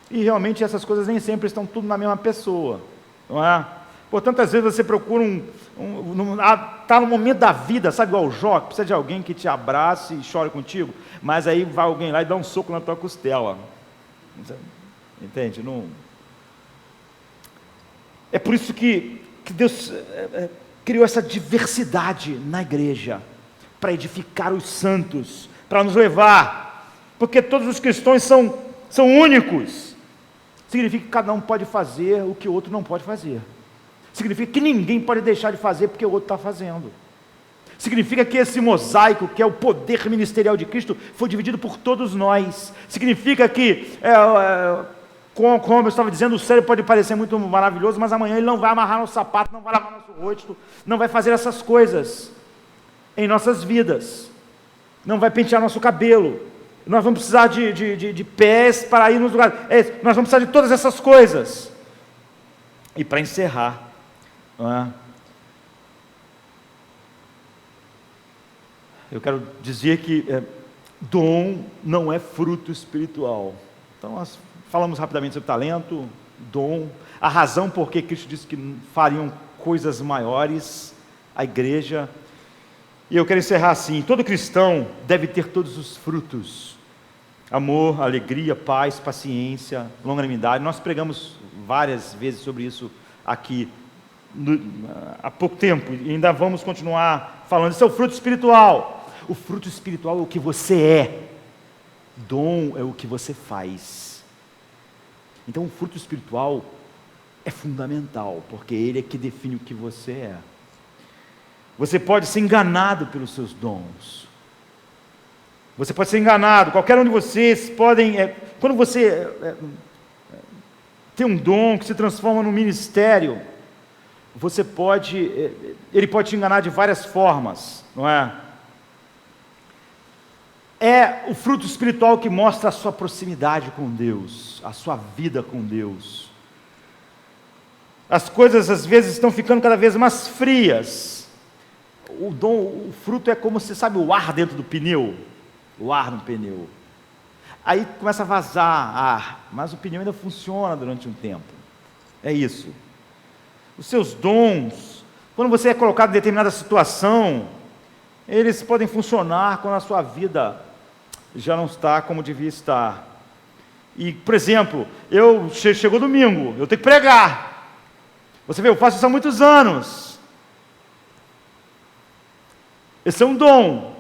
E realmente essas coisas nem sempre estão tudo na mesma pessoa, não é? Portanto, às vezes você procura está no momento da vida, sabe, igual o Jó, que precisa de alguém que te abrace e chore contigo, mas aí vai alguém lá e dá um soco na tua costela. Entende? Não. É por isso que Deus criou essa diversidade na igreja, para edificar os santos, para nos levar, porque todos os cristãos são únicos. Significa que cada um pode fazer o que o outro não pode fazer. Significa que ninguém pode deixar de fazer porque o outro está fazendo. Significa que esse mosaico, que é o poder ministerial de Cristo, foi dividido por todos nós. Significa que, como eu estava dizendo, o cérebro pode parecer muito maravilhoso, mas amanhã ele não vai amarrar nosso sapato, não vai lavar nosso rosto, não vai fazer essas coisas em nossas vidas, não vai pentear nosso cabelo, nós vamos precisar de pés para ir nos lugares, nós vamos precisar de todas essas coisas. E para encerrar, não é? Eu quero dizer que dom não é fruto espiritual. Então nós falamos rapidamente sobre talento, dom, a razão por que Cristo disse que fariam coisas maiores, a igreja. E eu quero encerrar assim: todo cristão deve ter todos os frutos: amor, alegria, paz, paciência, longanimidade. Nós pregamos várias vezes sobre isso aqui há pouco tempo, e ainda vamos continuar falando. Isso é o fruto espiritual. O fruto espiritual é o que você é, dom é o que você faz. Então o fruto espiritual é fundamental, porque ele é que define o que você é. Você pode ser enganado pelos seus dons. Você pode ser enganado. Qualquer um de vocês podem... quando você tem um dom que se transforma num ministério, você pode... ele pode te enganar de várias formas, não é? É o fruto espiritual que mostra a sua proximidade com Deus, a sua vida com Deus. As coisas às vezes estão ficando cada vez mais frias. O fruto é como, você sabe, o ar dentro do pneu, o ar no pneu. Aí começa a vazar ar, mas o pneu ainda funciona durante um tempo. É isso. Os seus dons, quando você é colocado em determinada situação, eles podem funcionar quando a sua vida já não está como devia estar. E, por exemplo, chegou domingo, eu tenho que pregar. Você vê, eu faço isso há muitos anos. Esse é um dom.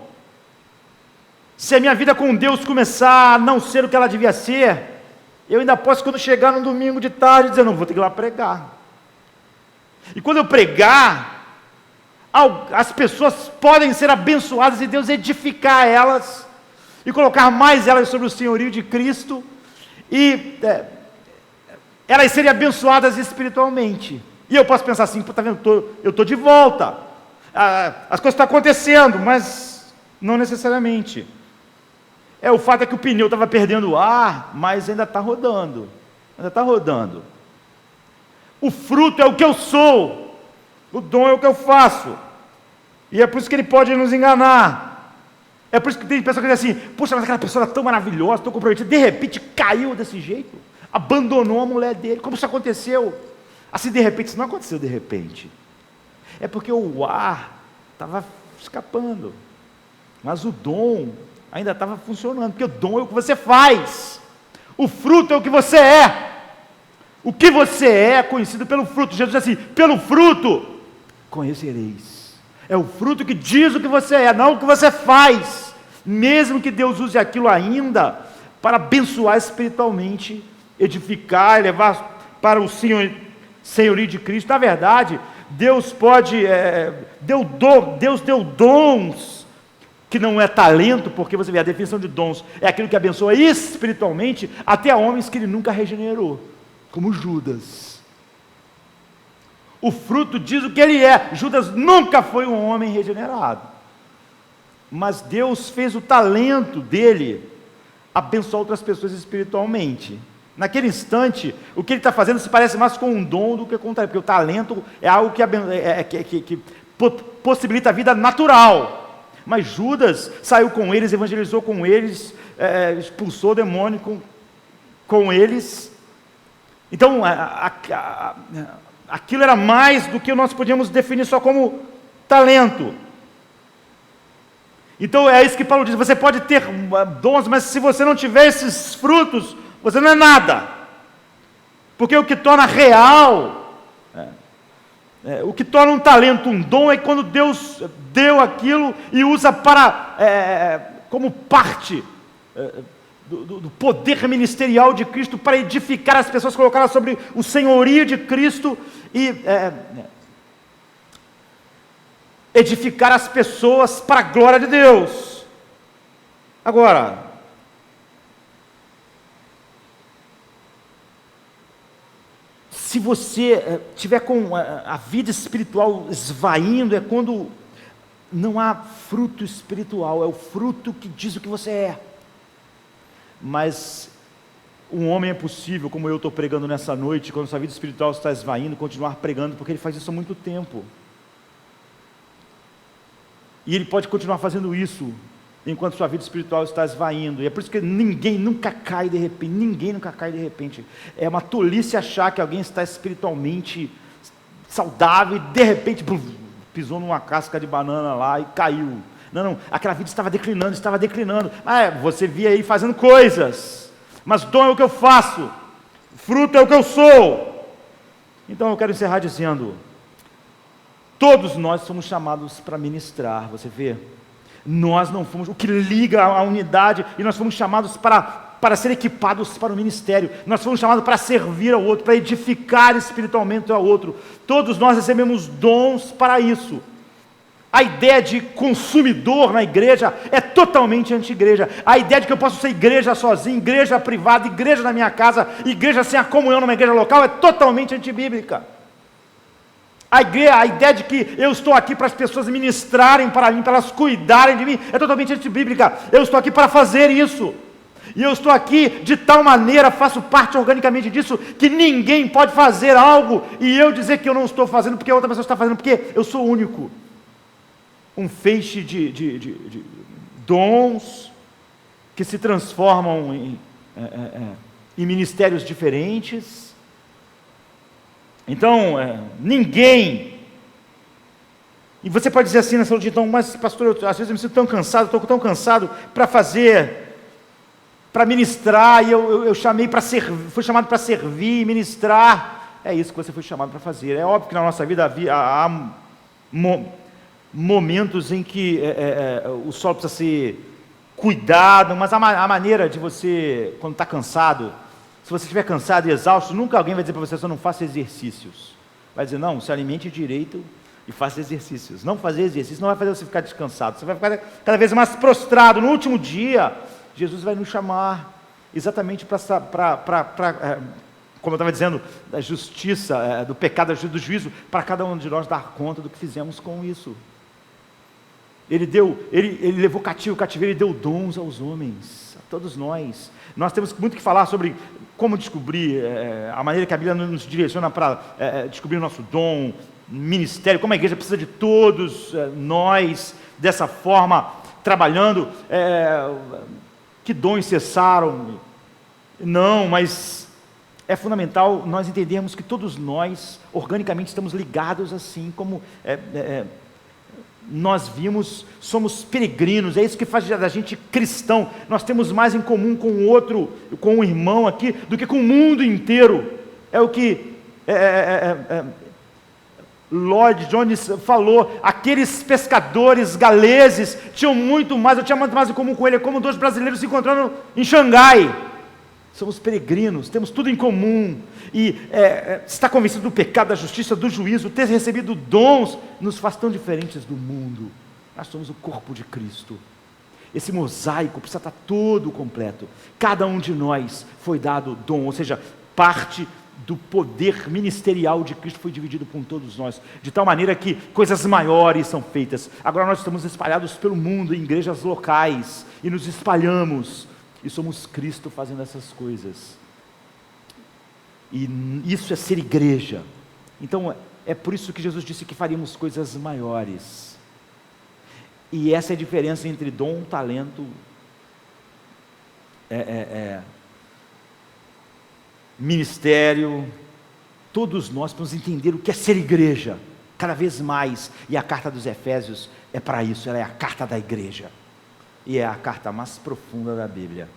Se a minha vida com Deus começar a não ser o que ela devia ser, eu ainda posso, quando chegar no domingo de tarde, dizer: não, vou ter que ir lá pregar. E quando eu pregar, as pessoas podem ser abençoadas e Deus edificar elas e colocar mais elas sobre o senhorio de Cristo, e elas serem abençoadas espiritualmente. E eu posso pensar assim: está vendo, eu estou de volta, as coisas estão acontecendo, mas não necessariamente. O fato é que o pneu estava perdendo ar, mas ainda está rodando, O fruto é o que eu sou, o dom é o que eu faço, e é por isso que ele pode nos enganar. É por isso que tem pessoa que diz assim: puxa, mas aquela pessoa era tão maravilhosa, tão comprometida, de repente caiu desse jeito, abandonou a mulher dele. Como isso aconteceu? Assim, de repente, isso não aconteceu de repente. É porque o ar estava escapando, mas o dom ainda estava funcionando, porque o dom é o que você faz, o fruto é o que você é. O que você é conhecido pelo fruto. Jesus diz assim: pelo fruto conhecereis. É o fruto que diz o que você é, não o que você faz. Mesmo que Deus use aquilo ainda para abençoar espiritualmente, edificar, levar para o senhorio de Cristo. Na verdade, Deus pode, Deus deu dons, que não é talento, porque você vê, a definição de dons é aquilo que abençoa espiritualmente, até a homens que ele nunca regenerou, como Judas. O fruto diz o que ele é. Judas nunca foi um homem regenerado, mas Deus fez o talento dele abençoar outras pessoas espiritualmente. Naquele instante, o que ele está fazendo se parece mais com um dom do que com um talento, porque o talento é algo que possibilita a vida natural. Mas Judas saiu com eles, evangelizou com eles, expulsou o demônio com eles. Então, aquilo era mais do que nós podíamos definir só como talento. Então é isso que Paulo diz: você pode ter dons, mas se você não tiver esses frutos, você não é nada. Porque o que torna real, o que torna um talento um dom, é quando Deus deu aquilo e usa como parte do poder ministerial de Cristo para edificar as pessoas, colocá-las sobre o senhorio de Cristo e edificar as pessoas para a glória de Deus. Agora, se você tiver com a vida espiritual esvaindo, é quando não há fruto espiritual, é o fruto que diz o que você é. Mas um homem é possível, como eu estou pregando nessa noite, quando sua vida espiritual está esvaindo, continuar pregando, porque ele faz isso há muito tempo. E ele pode continuar fazendo isso enquanto sua vida espiritual está esvaindo. E é por isso que ninguém nunca cai de repente. É uma tolice achar que alguém está espiritualmente saudável e de repente pisou numa casca de banana lá e caiu. Não, aquela vida estava declinando. Você via aí fazendo coisas, mas dom é o que eu faço, fruto é o que eu sou. Então eu quero encerrar dizendo: todos nós somos chamados para ministrar, você vê? Nós não fomos, o que liga a unidade, e nós fomos chamados para ser equipados para o ministério, nós fomos chamados para servir ao outro, para edificar espiritualmente ao outro. Todos nós recebemos dons para isso. A ideia de consumidor na igreja é totalmente anti-igreja. A ideia de que eu posso ser igreja sozinho, igreja privada, igreja na minha casa, igreja sem a comunhão numa igreja local é totalmente antibíblica. A ideia de que eu estou aqui para as pessoas ministrarem para mim, para elas cuidarem de mim, é totalmente antibíblica. Eu estou aqui para fazer isso. E eu estou aqui de tal maneira, faço parte organicamente disso, que ninguém pode fazer algo e eu dizer que eu não estou fazendo porque a outra pessoa está fazendo, porque eu sou único. Um feixe de dons que se transformam em ministérios diferentes. Então, ninguém. E você pode dizer assim nessa noite, então, mas pastor, às vezes eu me sinto tão cansado, estou tão cansado para ministrar, e eu chamei para servir, fui chamado para servir e ministrar. É isso que você foi chamado para fazer. É óbvio que na nossa vida há momentos em que o solo precisa ser cuidado, mas a maneira de você, quando está cansado, se você estiver cansado e exausto, nunca alguém vai dizer para você: só não faça exercícios. Vai dizer: não, se alimente direito e faça exercícios. Não fazer exercício não vai fazer você ficar descansado, você vai ficar cada vez mais prostrado. No último dia, Jesus vai nos chamar exatamente para como eu estava dizendo, da justiça, do pecado, do juízo, para cada um de nós dar conta do que fizemos com isso. Ele levou cativo o cativeiro e deu dons aos homens, a todos nós. Nós temos muito que falar sobre como descobrir, a maneira que a Bíblia nos direciona para descobrir o nosso dom, ministério, como a igreja precisa de todos nós, dessa forma, trabalhando. Que dons cessaram? Não, mas é fundamental nós entendermos que todos nós, organicamente, estamos ligados assim, como nós vimos, somos peregrinos, é isso que faz da gente cristão. Nós temos mais em comum com o outro, com o irmão aqui, do que com o mundo inteiro. É o que Lloyd Jones falou: aqueles pescadores galeses tinham muito mais, eu tinha muito mais em comum com ele, é como dois brasileiros se encontrando em Xangai. Somos peregrinos, temos tudo em comum, e estar convencido do pecado, da justiça, do juízo, ter recebido dons, nos faz tão diferentes do mundo. Nós somos o corpo de Cristo. Esse mosaico precisa estar todo completo. Cada um de nós foi dado dom, ou seja, parte do poder ministerial de Cristo foi dividido por todos nós, de tal maneira que coisas maiores são feitas. Agora nós estamos espalhados pelo mundo, em igrejas locais, e nos espalhamos, e somos Cristo fazendo essas coisas. E isso é ser igreja. Então é por isso que Jesus disse que faríamos coisas maiores. E essa é a diferença entre dom, talento, ministério. Todos nós precisamos entender o que é ser igreja, cada vez mais. E a carta dos Efésios é para isso, ela é a carta da igreja. E é a carta mais profunda da Bíblia.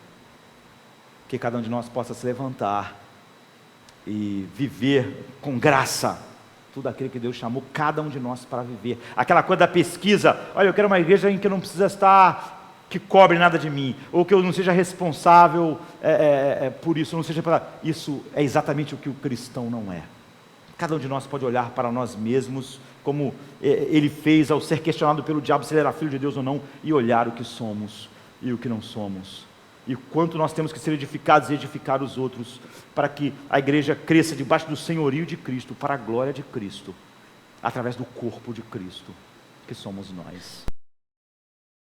Que cada um de nós possa se levantar e viver com graça tudo aquilo que Deus chamou cada um de nós para viver. Aquela coisa da pesquisa: olha, eu quero uma igreja em que eu não precisa estar, que cobre nada de mim, ou que eu não seja responsável por isso, não seja para... Isso é exatamente o que o cristão não é. Cada um de nós pode olhar para nós mesmos, como ele fez ao ser questionado pelo diabo se ele era filho de Deus ou não, e olhar o que somos e o que não somos, e quanto nós temos que ser edificados e edificar os outros, para que a igreja cresça debaixo do senhorio de Cristo, para a glória de Cristo, através do corpo de Cristo, que somos nós.